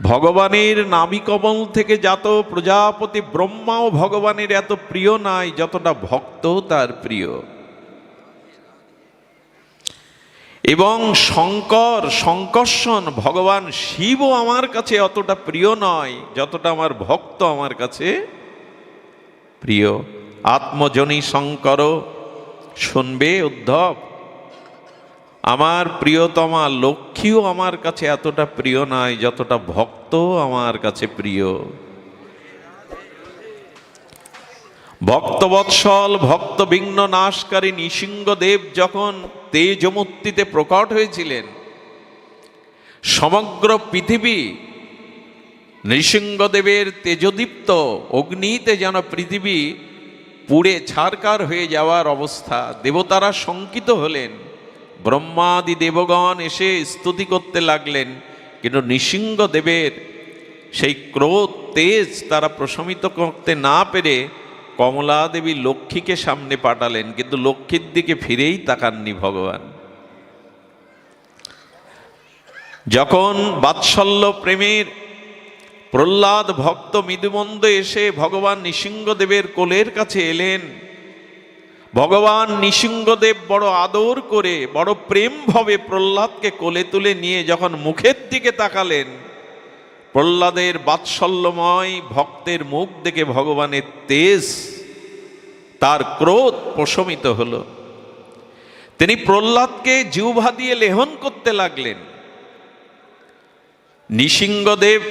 ভগবানের নাভিকমল থেকে জাত প্রজাপতি ব্রহ্মাও ভগবানের এত প্রিয় নাই যতটা ভক্ত তার প্রিয়। এবং শঙ্কর্ষণ ভগবান শিবও আমার কাছে অতটা প্রিয় নয় যতটা আমার ভক্ত আমার কাছে প্রিয়। আত্মজনী শঙ্কর শুনবে উদ্ধব, আমার প্রিয়তমা লক্ষ্মীও আমার কাছে এতটা প্রিয় নয় যতটা ভক্ত আমার কাছে প্রিয়। ভক্তবৎসল ভক্তবিঘ্ন নাশকারী নৃসিংহদেব যখন তেজমূর্তিতে প্রকট হয়েছিলেন, সমগ্র পৃথিবী নৃসিংহদেবের তেজদীপ্ত অগ্নিতে যেন পৃথিবী পুড়ে ছারকার হয়ে যাওয়ার অবস্থা। দেবতারা শঙ্কিত হলেন, ব্রহ্মাদি দেবগণ এসে স্তুতি করতে লাগলেন, কিন্তু নৃসিংহদেবের সেই ক্রোধ তেজ তারা প্রশমিত করতে না পেরে কমলা দেবী লক্ষ্মীকে সামনে পাঠালেন, কিন্তু লক্ষ্মীর দিকে ফিরেই তাকাননি ভগবান। যখন বাৎসল্য প্রেমের প্রহ্লাদ ভক্ত মৃদুমন্দ এসে ভগবান নৃসিংহদেবের কোলের কাছে এলেন, ভগবান নৃসিংহদেব বড় আদর করে বড় প্রেম ভাবে প্রহ্লাদকে কোলে তুলে নিয়ে যখন মুখের দিকে তাকালেন, প্রহ্লাদের বাৎসল্যময় ভক্তের মুখ দেখে ভগবানের তেজ, তার ক্রোধ প্রশমিত হলো। তিনি প্রহ্লাদকে জিহ্বা দিয়ে লেহন করতে লাগলেন। নৃসিংহদেব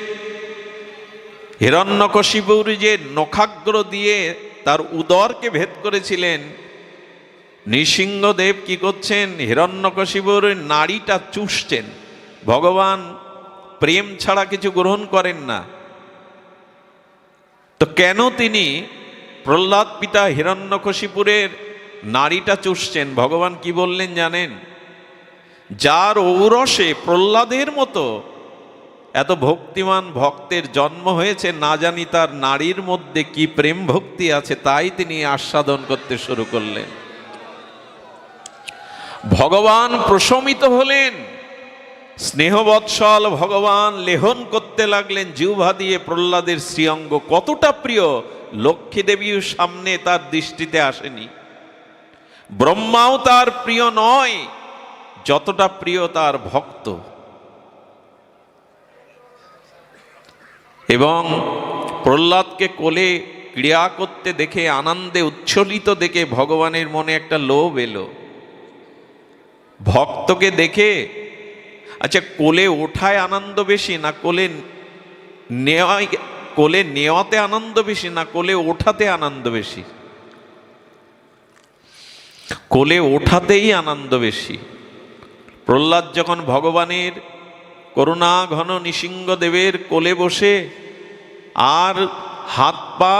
হিরণ্যকশিপুর যে নখাগ্র দিয়ে তার উদরকে ভেদ করেছিলেন, নৃসিংহদেব কি করছেন, হিরণ্যকশিপুর নাড়িটা চুষছেন। ভগবান প্রেম ছাড়া কিছু গ্রহণ করেন না, তো কেন তিনি প্রহ্লাদ পিতা হিরণ্যকশিপুরের নাড়িটা চুষছেন? ভগবান কি বললেন জানেন? যার ঔরসে প্রহ্লাদের মতো এত ভক্তিমান ভক্তের জন্ম হয়েছে, না জানি তার নারীর মধ্যে কি প্রেম ভক্তি আছে, তাই তিনি আস্বাদন করতে শুরু করলেন। ভগবান প্রশমিত হলেন, স্নেহবৎসল ভগবান লেহন করতে লাগলেন জিহ্বা দিয়ে প্রহ্লাদের শ্রীঅঙ্গ। কতটা প্রিয়, লক্ষ্মী দেবীর সামনে তার দৃষ্টিতে আসেনি। ব্রহ্মাও তার প্রিয় নয় যতটা প্রিয় তার ভক্ত। এবং প্রহ্লাদকে কোলে ক্রিয়া করতে দেখে, আনন্দে উচ্ছ্বলিত দেখে ভগবানের মনে একটা লোভ এলো। ভক্তকে দেখে, আচ্ছা কোলে ওঠায় আনন্দ বেশি না কোলে নেওয়াতে আনন্দ বেশি না কোলে ওঠাতে আনন্দ বেশি? কোলে ওঠাতেই আনন্দ বেশি। প্রহ্লাদ যখন ভগবানের করুণা ঘন নৃসিংহদেবের কোলে বসে আর হাত পা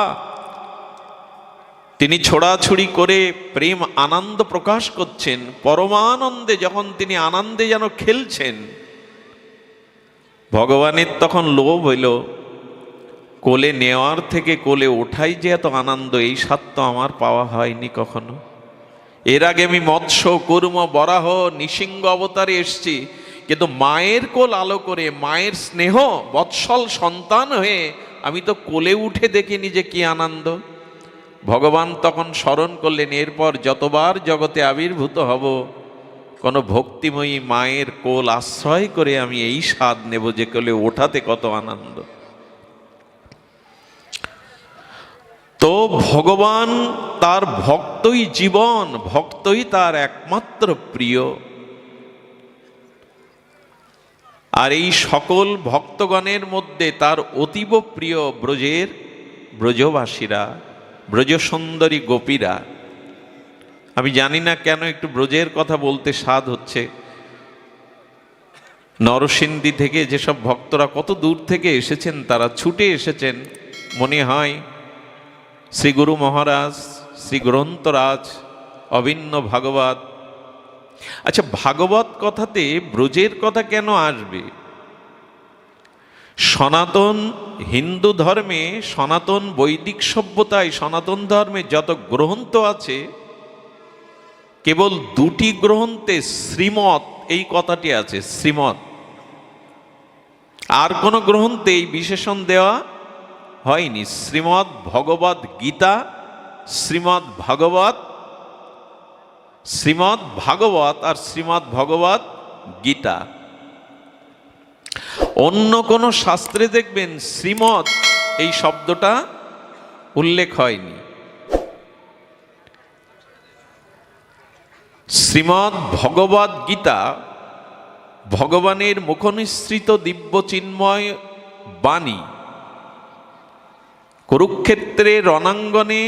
তিনি ছোড়াছুড়ি করে প্রেম আনন্দ প্রকাশ করছেন, পরমানন্দে যখন তিনি আনন্দে যেন খেলছেন, ভগবানের তখন লোভ হইল, কোলে নেওয়ার থেকে কোলে ওঠাই যে এত আনন্দ, এই স্বাদ তো আমার পাওয়া হয়নি কখনো। এর আগে আমি মৎস্য কুর্ম বরাহ নৃসিংহ অবতারে এসছি, কিন্তু মায়ের কোল আলো করে মায়ের স্নেহ বৎসল সন্তান হয়ে আমি তো কোলে উঠে দেখিনি যে কি আনন্দ। ভগবান তখন স্মরণ করলেন, এরপর যতবার জগতে আবির্ভূত হব, কোনো ভক্তিময়ী মায়ের কোল আশ্রয় করে আমি এই স্বাদ নেব যে কোলে ওঠাতে কত আনন্দ। তো ভগবান তার ভক্তই জীবন, ভক্তই তার একমাত্র প্রিয়। আর এই সকল ভক্তগণের মধ্যে তার অতীব প্রিয় ব্রজবাসীরা, ব্রজ সুন্দরী গোপীরা। আমি জানি না কেন একটু ব্রজের কথা বলতে স্বাদ হচ্ছে। নরসিংদী থেকে যেসব ভক্তরা কত দূর থেকে এসেছেন, তারা ছুটে এসেছেন, মনে হয় শ্রী গুরু মহারাজ, শ্রী গ্রন্থরাজ, অভিন্ন ভাগবত। আচ্ছা, ভাগবত কথাতে ব্রজের কথা কেন আসবে? সনাতন হিন্দু ধর্মে, সনাতন বৈদিক সভ্যতায়, সনাতন ধর্মে যত গ্রন্থ আছে, কেবল দুটি গ্রন্থে শ্রীমৎ এই কথাটি আছে, শ্রীমৎ। আর কোনো গ্রন্থে এই বিশেষণ দেওয়া হয়নি। শ্রীমদ্ ভগবদ গীতা, শ্রীমদ্ ভাগবত, শ্রীমদ্ ভাগবত আর শ্রীমদ্ ভগবত গীতা। অন্য কোন শাস্ত্রে দেখবেন শ্রীমৎ এই শব্দটা উল্লেখ হয়নি। শ্রীমদ্ ভগবদ গীতা ভগবানের মুখনিসৃত দিব্য চিন্ময় বাণী। কুরুক্ষেত্রের রণাঙ্গনে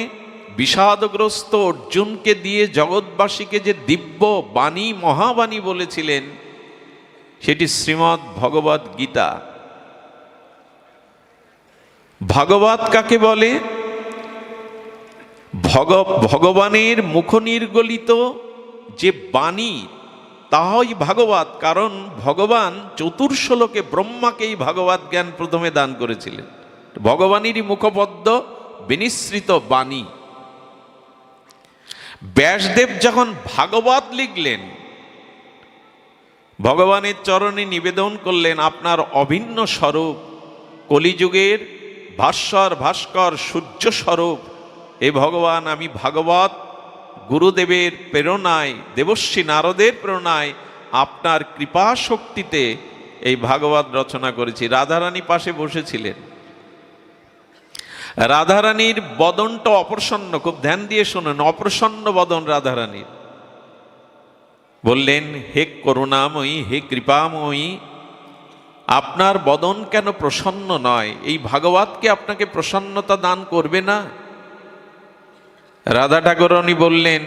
বিষাদগ্রস্ত অর্জুনকে দিয়ে জগৎবাসীকে যে দিব্য বাণী, মহাবাণী বলেছিলেন, সেটি শ্রীমদ্ ভগবদ গীতা। ভাগবত কাকে বলে? ভগবানের মুখনির্গলিত যে বাণী, তাহাই ভাগবত। কারণ ভগবান চতুর্শলোকে ব্রহ্মাকেই ভাগবত জ্ঞান প্রথমে দান করেছিলেন। ভগবানেরই মুখপদ্ম বিনিসৃত বাণী। ব্যাসদেব যখন ভাগবত লিখলেন, ভগবানের চরণে নিবেদন করলেন আপনার অভিন্ন স্বরূপ, কলিযুগের ভাস্বর ভাস্কর সূর্য স্বরূপ। এ ভগবান, আমি ভাগবত গুরুদেবের প্রেরণায়, দেবর্ষী নারদের প্রেরণায়, আপনার কৃপা শক্তিতে এই ভাগবত রচনা করেছি। রাধারানী পাশে বসেছিলেন। রাধারানীর বদনটা অপ্রসন্ন, খুব ধ্যান দিয়ে শোনেন, অপ্রসন্ন বদন রাধারানীর। বললেন, হে করুণাময়ী, হে কৃপাময়ী, আপনার বদন কেন প্রসন্ন নয়? এই ভাগবতকে আপনাকে প্রসন্নতা দান করবে না? রাধা ঠাকুরানী বললেন,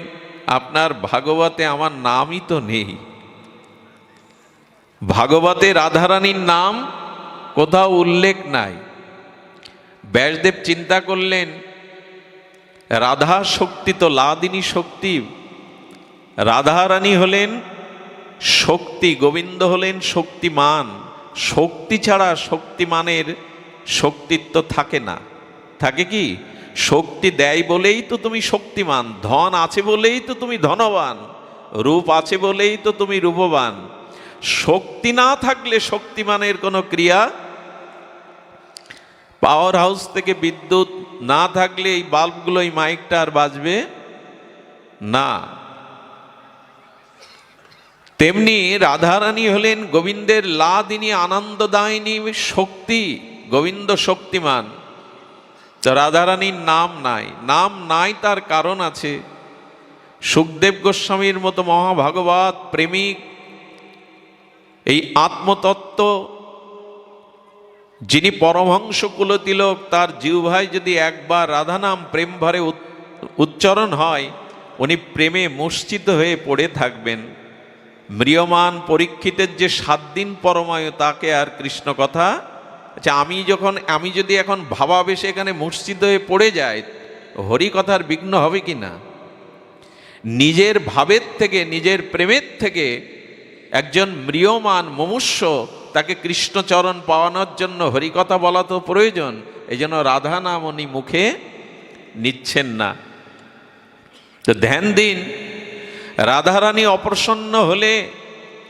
আপনার ভাগবতে আমার নামই তো নেই। ভাগবতে রাধারানীর নাম কোথাও উল্লেখ নাই। ব্যাসদেব চিন্তা করলেন, রাধা শক্তি তো লাদিনী শক্তি। রাধারানী হলেন শক্তি, গোবিন্দ হলেন শক্তিমান। শক্তি ছাড়া শক্তিমানের শক্তিত্ব থাকে না। থাকে কি? শক্তি দেয় বলেই তো তুমি শক্তিমান, ধন আছে বলেই তো তুমি ধনবান, রূপ আছে বলেই তো তুমি রূপবান। শক্তি না থাকলে শক্তিমানের কোনো ক্রিয়া, পাওয়ার হাউস থেকে বিদ্যুৎ না থাকলে এই বাল্বগুলো, এই মাইকটা আর বাজবে না। তেমনি রাধারানী হলেন গোবিন্দের লাদিনী আনন্দদায়িনী শক্তি। গোবিন্দ শক্তিমান, রাধারানীর নাম নাই। নাম নাই তার কারণ আছে। সুখদেব গোস্বামীর মতো মহাভাগবত প্রেমিক, এই আত্মতত্ত্ব যিনি পরমহংস কুলতিলক, তার জিহ্বায় যদি একবার রাধা নাম প্রেম ভরে উচ্চারণ হয়, উনি প্রেমে মূর্ছিত হয়ে পড়ে থাকবেন। ম্রিয়মান পরীক্ষিতের যে 7 দিন পরমায়ু, তাকে আর কৃষ্ণ কথা। আচ্ছা, আমি যদি এখন ভাবাবেশে এখানে মূর্ছিত হয়ে পড়ে যাই, হরি কথার বিঘ্ন হবে কি না? নিজের ভাবের থেকে, নিজের প্রেমের থেকে একজন ম্রিয়মান মুমুষ্য, তাকে কৃষ্ণচরণ পাওয়ানোর জন্য হরিকথা বলা তো প্রয়োজন। এই জন্য রাধা নাম উনি মুখে নিচ্ছেন না। তো ধ্যান দিন, রাধারানী অপ্রসন্ন হলে,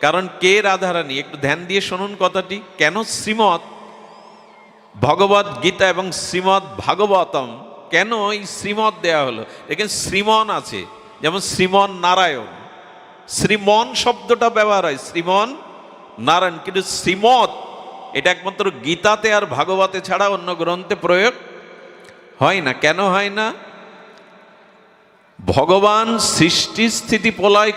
কারণ কে রাধারানী? একটু ধ্যান দিয়ে শুনুন কথাটি। কেন শ্রীমৎ ভগবদ গীতা এবং শ্রীমৎ ভাগবতম, কেন এই শ্রীমৎ দেয়া হলো? দেখেন, শ্রীমন আছে, যেমন শ্রীমন নারায়ণ, শ্রীমন শব্দটা ব্যবহার হয়, শ্রীমন নারায়ণ। কিন্তু শ্রীমৎ এটা একমাত্র গীতাতে আর ভাগবতে ছাড়া অন্য গ্রন্থে প্রয়োগ হয় না। কেন হয় না? ভগবান সৃষ্টি স্থিতি প্রলয়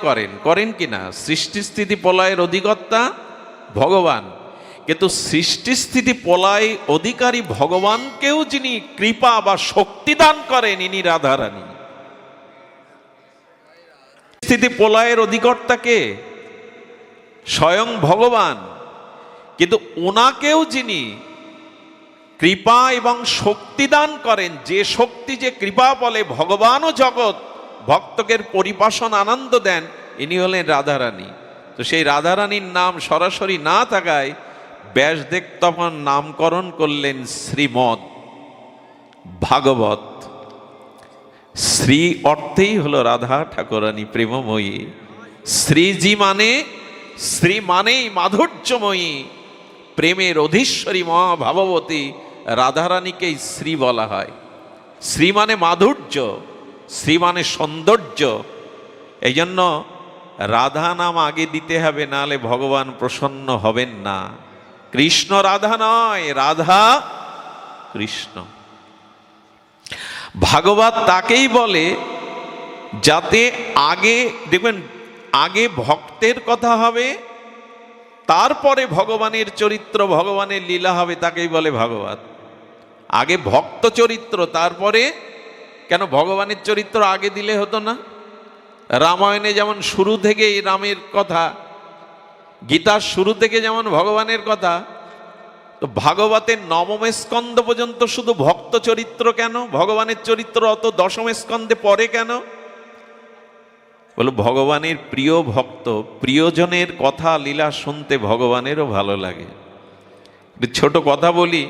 করেন কিনা? সৃষ্টি স্থিতি প্রলয়ের অধিকর্তা ভগবান। কিন্তু সৃষ্টি স্থিতি প্রলয় অধিকারী ভগবানকেও যিনি কৃপা বা শক্তি দান করেন, ইনি রাধারানী। স্থিতি প্রলয়ের অধিকর্তাকে স্বয়ং ভগবান, কিন্তু ওনাকেও যিনি কৃপা এবং শক্তি দান করেন, যে শক্তি, যে কৃপা বলে ভগবানও জগৎ ভক্তকের পরিপাশন আনন্দ দেন, ইনি হলেন রাধারানী। তো সেই রাধারানীর নাম সরাসরি না থাকায় ব্যাসদেব তখন নামকরণ করলেন শ্রীমৎ ভাগবত। শ্রী অর্থেই হলো রাধা ঠাকুরানী প্রেমময়ী। শ্রীজি মানে, শ্রী মানেই মাধুর্যময়ী, প্রেমের অধীশ্বরী মহাভাবতী রাধারানীকেই শ্রী বলা হয়। শ্রী মানে মাধুর্য, শ্রী মানে সৌন্দর্য। এই জন্য রাধা নাম আগে দিতে হবে, নাহলে ভগবান প্রসন্ন হবেন না। কৃষ্ণ রাধা নয়, রাধা কৃষ্ণ। ভাগবত তাকেই বলে যাতে আগে দেখবেন, আগে ভক্তের কথা হবে, তারপরে ভগবানের চরিত্র, ভগবানের লীলা হবে, তাকেই বলে ভাগবত। আগে ভক্ত চরিত্র, তারপরে কেন ভগবানের চরিত্র আগে দিলে হতো না? রামায়ণে যেমন শুরু থেকেই রামের কথা, গীতার শুরু থেকে যেমন ভগবানের কথা, তো ভাগবতের নবম স্কন্ধ পর্যন্ত শুধু ভক্ত চরিত্র কেন? ভগবানের চরিত্র অত দশম স্কন্ধে পরে কেন? বলো ভগবানের প্রিয় ভক্ত, প্রিয়জনের কথা লীলা শুনতে ভগবানেরও ভালো লাগে। ছোট কথা বলি,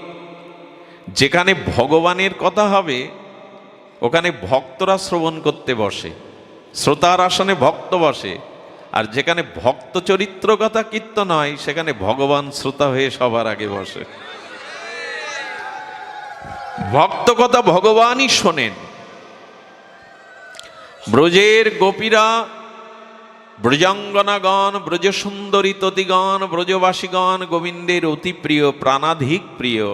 যেখানে ভগবানের কথা হবে ওখানে ভক্তরা শ্রবণ করতে বসে, শ্রোতার আসনে ভক্ত বসে। আর যেখানে ভক্ত চরিত্র কথা কীর্তন হয় সেখানে ভগবান শ্রোতা হয়ে সবার আগে বসে। ভক্ত কথা ভগবানই শোনেন। ব্রজের গোপীরা, ব্রজাঙ্গনাগণ, ব্রজ সুন্দরী ততিগণ, ব্রজবাসীগণ গোবিন্দের অতি প্রিয়, প্রাণাধিক প্রিয়।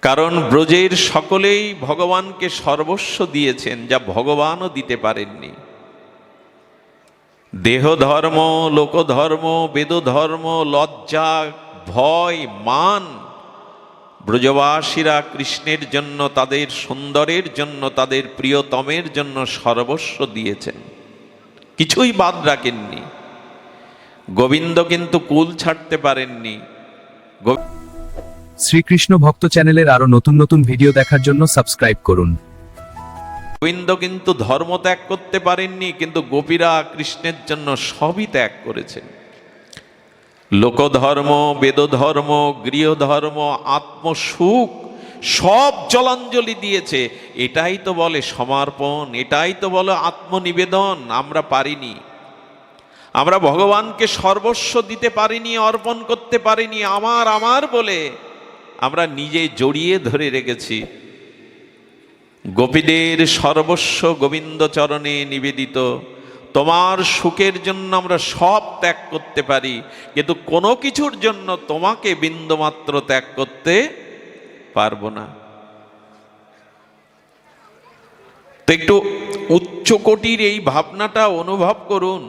কারণ ব্রজের সকলেই ভগবানকে সর্বস্ব দিয়েছেন, যা ভগবানও দিতে পারেননি। দেহ ধর্ম, লোকধর্ম, বেদধর্ম, লজ্জা, ভয়, মান ব্রজবাসীরা কৃষ্ণের জন্য, তাদের সুন্দরের জন্য, তাদের প্রিয়তমের জন্য সর্বস্ব দিয়েছেন, কিছুই বাদ রাখেননি। গোবিন্দ কিন্তু কুল ছাড়তে পারেননি। শ্রীকৃষ্ণ ভক্ত চ্যানেলের আরো নতুন নতুন ভিডিও দেখার জন্য সাবস্ক্রাইব করুন। গোবিন্দ কিন্তু ধর্ম ত্যাগ করতে পারেননি, কিন্তু গোপীরা কৃষ্ণের জন্য সবই ত্যাগ করেছেন। লোকধর্ম, বেদধর্ম, গৃহধর্ম, আত্মসুখ সব জলাঞ্জলি দিয়েছে। এটাই তো বলে সমর্পণ, এটাই তো বলে আত্মনিবেদন। আমরা পারিনি, আমরা ভগবানকে সর্বস্ব দিতে পারিনি, অর্পণ করতে পারিনি। আমার আমার বলে আমরা নিজে জড়িয়ে ধরে রেখেছি। গোপীদের সর্বস্ব গোবিন্দ চরণে নিবেদিত। তোমার সুখের জন্য আমরা সব ত্যাগ করতে পারি, কিন্তু কোনো কিছুর জন্য তোমাকে বিন্দুমাত্র ত্যাগ করতে পারবো না। তো একটু উচ্চকোটির এই ভাবনাটা অনুভব করুন।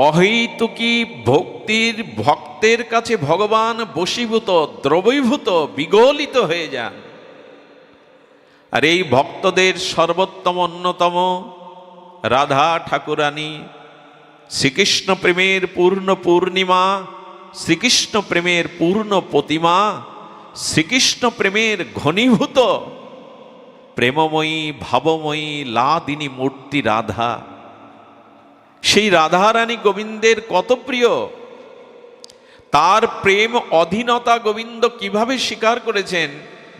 অহৈতুকী ভক্তির ভক্তের কাছে ভগবান বশীভূত, দ্রবীভূত, বিগলিত হয়ে যান। আর এই ভক্তদের সর্বোত্তম অন্যতম রাধা ঠাকুরানী, শ্রীকৃষ্ণ প্রেমের পূর্ণ পূর্ণিমা, শ্রীকৃষ্ণ প্রেমের পূর্ণ প্রতিমা, শ্রীকৃষ্ণ প্রেমের ঘনীভূত প্রেমময়ী ভাবময়ী লাদিনী মূর্তি রাধা। সেই রাধারানী গোবিন্দের কত প্রিয়, তার প্রেম অধীনতা গোবিন্দ কিভাবে স্বীকার করেছেন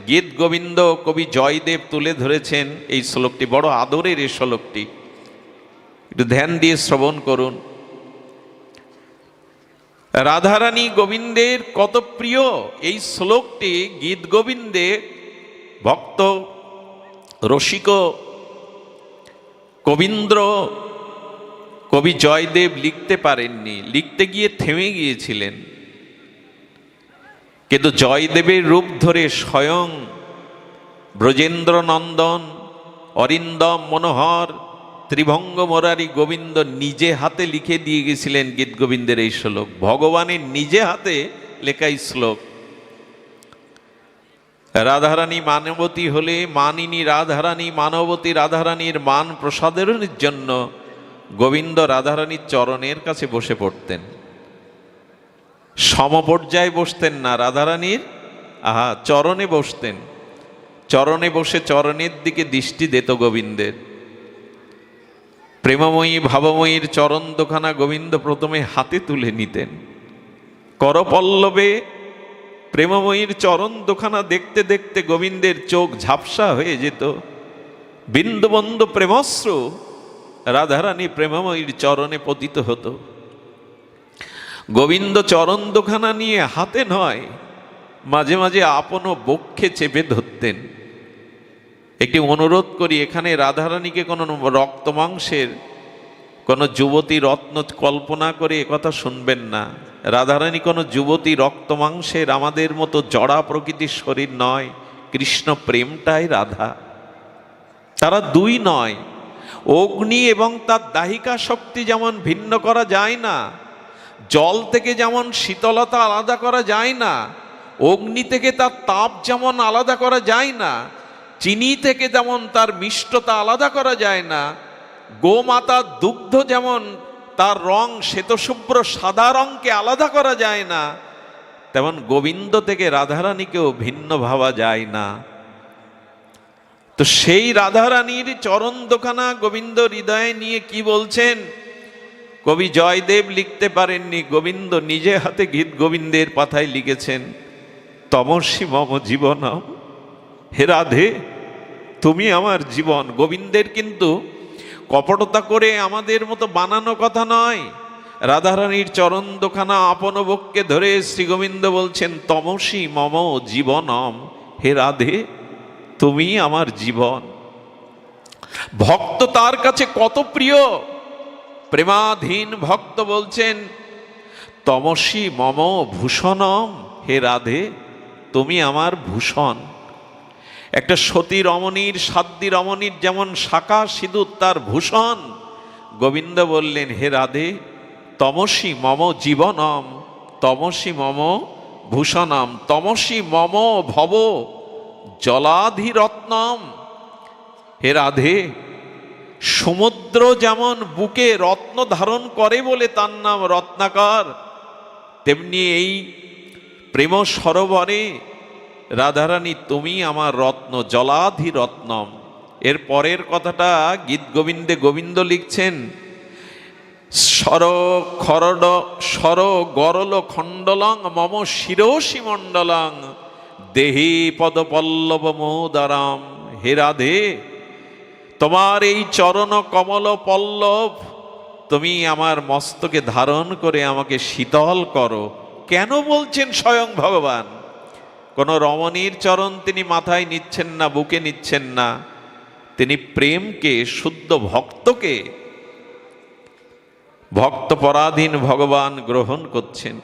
গীত গোবিন্দ কবি জয়দেব তুলে ধরেছেন। এই শ্লোকটি বড় আদরের, এই শ্লোকটি একটু ধ্যান দিয়ে শ্রবণ করুন। রাধারানী গোবিন্দের কত প্রিয়, এই শ্লোকটি গীত গোবিন্দে ভক্ত রসিক কবীন্দ্র কবি জয়দেব লিখতে পারেননি, লিখতে গিয়ে থেমে গিয়েছিলেন। কিন্তু জয়দেবের রূপ ধরে স্বয়ং ব্রজেন্দ্র নন্দন, অরিন্দম মনোহর, ত্রিভঙ্গ মোরারি গোবিন্দ নিজে হাতে লিখে দিয়ে গেছিলেন গীত গোবিন্দের এই শ্লোক। ভগবানের নিজে হাতে লেখা এই শ্লোক। রাধারানী মানবতী হলে মানিনী রাধারানী, মানবতী রাধারানীর মান প্রসাদনের জন্য গোবিন্দ রাধারানীর চরণের কাছে বসে পড়তেন। সমপর্যায়ে বসতেন না, রাধারানীর চরণে বসতেন। চরণে বসে চরণের দিকে দৃষ্টি দিত গোবিন্দের। প্রেমময়ী ভাবময়ীর চরণ দুখানা গোবিন্দ প্রথমে হাতে তুলে নিতেন। করপল্লবে প্রেমময়ীর চরণ দুখানা দেখতে দেখতে গোবিন্দের চোখ ঝাপসা হয়ে যেত। বিন্দুবন্ধু প্রেমশ্রু রাধারানী প্রেমময়ীর চরণে পতিত হতো। গোবিন্দ চরণ দুখানা নিয়ে হাতে নয়, মাঝে মাঝে আপন বক্ষে চেপে ধরতেন। একটি অনুরোধ করি, এখানে রাধারানীকে কোনো রক্ত মাংসের কোনো যুবতী রত্ন কল্পনা করে একথা শুনবেন না। রাধারানী কোনো যুবতী রক্ত মাংসের আমাদের মতো জড়া প্রকৃতির শরীর নয়। কৃষ্ণ প্রেমটাই রাধা, তারা দুই নয়। অগ্নি এবং তার দাহিকা শক্তি যেমন ভিন্ন করা যায় না, জল থেকে যেমন শীতলতা আলাদা করা যায় না, অগ্নি থেকে তার তাপ যেমন আলাদা করা যায় না, চিনি থেকে যেমন তার মিষ্টতা আলাদা করা যায় না, গোমাতার দুগ্ধ যেমন তার রং শ্বেতশুভ্র সাদা রঙকে আলাদা করা যায় না, তেমন গোবিন্দ থেকে রাধারানীকেও ভিন্ন ভাবা যায় না। তো সেই রাধারানীর চরণ দোখানা গোবিন্দ হৃদয়ে নিয়ে কি বলছেন? কবি জয়দেব লিখতে পারেননি, গোবিন্দ নিজে হাতে গীত গোবিন্দের পাতায় লিখেছেন, তমসি মম জীবনম, হে রাধে তুমি আমার জীবন। গোবিন্দের কিন্তু কপটতা করে আমাদের মতো বানানো কথা নয়। রাধারানীর চরণ দোখানা আপন বক্ষে ধরে শ্রী গোবিন্দ বলছেন, তমসি মম জীবনম, হে রাধে তুমি আমার জীবন। ভক্ত তার কাছে কত প্রিয়। প্রেমাধীন ভক্ত বলছেন, তমসি মম ভূষণম, হে রাধে তুমি আমার ভূষণ। একটা সতী রমণীর, সাধ্বী রমণীর যেমন শাখা সিঁদুর তার ভূষণ, গোবিন্দ বললেন, হে রাধে তমসি মম জীবনম, তমসি মম ভূষণম, তমসি মম ভব জলাধিরত্নম, হে রাধে সমুদ্র যেমন বুকে রত্ন ধারণ করে বলে তার নাম রত্নাকর, তেমনি এই প্রেম সরোবরে রাধারানী তুমি আমার রত্ন, জলাধিরত্নম। এর পরের কথাটা গীত গোবিন্দে গোবিন্দ লিখছেন, সর গরল খণ্ডলং মম শিরোষি মণ্ডলং, দেহি পদপল্লব মোদারাম, হে রাধে তোমার এই চরণ কমল পল্লব তুমি আমার মস্তকে ধারণ করে আমাকে শীতল করো। কেন বলছেন স্বয়ং ভগবান? কোন রমণীর চরণ তিনি মাথায় নিচ্ছেন না, বুকে নিচ্ছেন না, তিনি প্রেমকে, শুদ্ধ ভক্তকে, ভক্ত পরাধীন ভগবান গ্রহণ করছেন।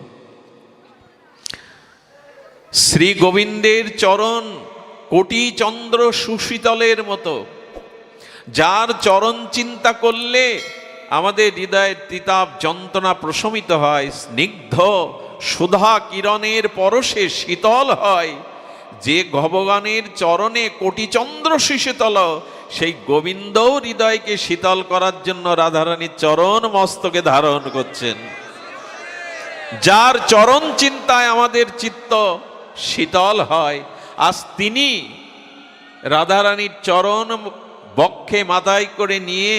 শ্রী গোবিন্দের চরণ কোটি চন্দ্র সুশীতলের মতো, যার চরণ চিন্তা করলে আমাদের হৃদয়ের তিতাব যন্ত্রণা প্রশমিত হয়, স্নিগ্ধ সুধা কিরণের পরশে শীতল হয়। যে ভগবানের চরণে কোটি চন্দ্র সুশীতল, সেই গোবিন্দ হৃদয়কে শীতল করার জন্য রাধারানীর চরণ মস্তকে ধারণ করছেন। যার চরণ চিন্তায় আমাদের চিত্ত শীতল হয়, আজ তিনি রাধারানীর চরণ বক্ষে মাথায় করে নিয়ে,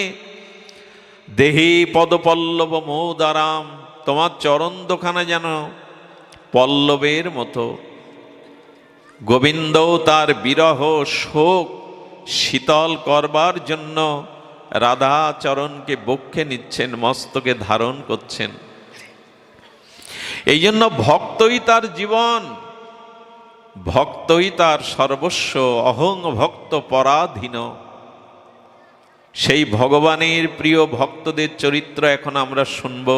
দেহি পদপল্লব মোদারাম, তোমার চরণ দোখানা যেন পল্লবের মতো। গোবিন্দ তার বিরহ শোক শীতল করবার জন্য রাধা চরণকে বক্ষে নিচ্ছেন, মস্তকে ধারণ করছেন। এই জন্য ভক্তই তার জীবন, ভক্তই তার সর্বস্ব, অহং ভক্ত পরাধীন। সেই ভগবানের প্রিয় ভক্তদের চরিত্র এখন আমরা শুনব।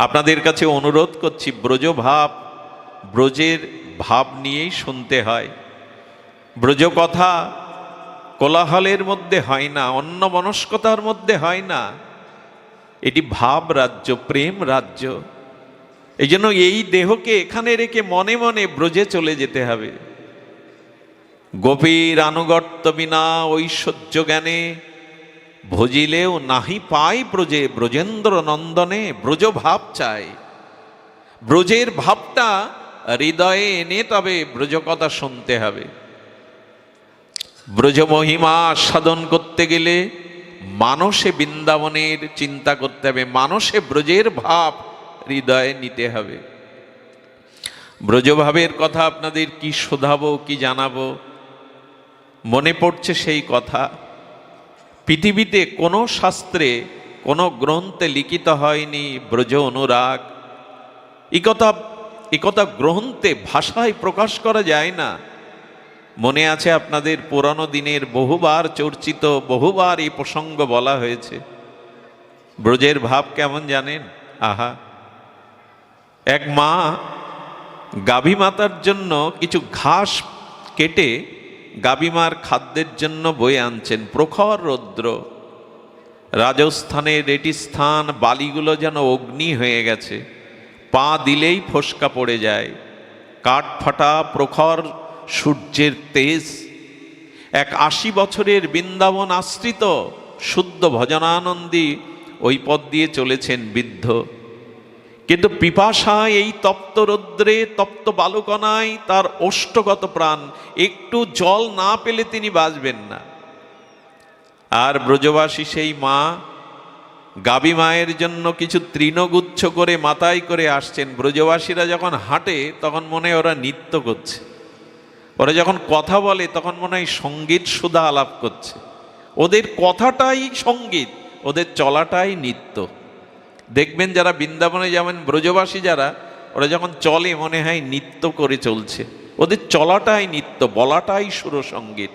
আপনাদের কাছে অনুরোধ করছি, ব্রজভাব, ব্রজের ভাব নিয়েই শুনতে হয়। ব্রজ কথা কোলাহলের মধ্যে হয় না, অন্য মনস্কতার মধ্যে হয় না, এটি ভাব রাজ্য, প্রেম রাজ্য। এই জন্য এই দেহকে এখানে রেখে মনে মনে ব্রজে চলে যেতে হবে। গোপীর আনুগত্য বিনা ঐশ্বর্য জ্ঞানে, ভজিলেও নাহি পাই ব্রজে ব্রজেন্দ্র নন্দনে। ব্রজ ভাব চাই, ব্রজের ভাবটা হৃদয়ে এনে তবে ব্রজ কথা শুনতে হবে। ব্রজ মহিমা সাধন করতে গেলে মানসে বৃন্দাবনের চিন্তা করতে হবে, মানসে ব্রজের ভাব হৃদয়ে নিতে হবে। ব্রজভাবের কথা আপনাদের কি শোধাবো, কি জানাবো, মনে পড়ছে সেই কথা। পৃথিবীতে কোনো শাস্ত্রে কোনো গ্রন্থে লিখিত হয়নি ব্রজ অনুরাগ। এ কথা গ্রন্থে ভাষায় প্রকাশ করা যায় না। মনে আছে আপনাদের পুরানো দিনের বহুবার চর্চিত, বহুবার এই প্রসঙ্গ বলা হয়েছে। ব্রজের ভাব কেমন জানেন? আহা, এক মা গাভী মাতার জন্য কিছু ঘাস কেটে গাভীমার খাদ্যের জন্য বয়ে আনছেন। প্রখর রৌদ্র, রাজস্থানের এটি স্থান, বালিগুলো যেন অগ্নি হয়ে গেছে, পা দিলেই ফোসকা পড়ে যায়। কাঠ ফাটা প্রখর সূর্যের তেজ। এক ৮০ বছরের বৃন্দাবন আশ্রিত শুদ্ধ ভজনানন্দী ওই পথ দিয়ে চলেছেন বৃদ্ধ, কিন্তু পিপাসায় এই তপ্ত রৌদ্রে, তপ্ত বালুকণায় তার ওষ্ঠগত প্রাণ, একটু জল না পেলে তিনি বাঁচবেন না। আর ব্রজবাসী সেই মা গাভী মায়ের জন্য কিছু তৃণগুচ্ছ করে মাথায় করে আসছেন। ব্রজবাসীরা যখন হাঁটে তখন মনে হয় ওরা নৃত্য করছে, ওরা যখন কথা বলে তখন মনে হয় সঙ্গীত সুধা আলাপ করছে। ওদের কথাটাই সঙ্গীত, ওদের চলাটাই নৃত্য। দেখবেন যারা বৃন্দাবনে যেমন ব্রজবাসী যারা, ওরা যখন চলে মনে হয় নৃত্য করে চলছে, ওদের চলাটাই নৃত্য, বলাটাই সুরসঙ্গীত।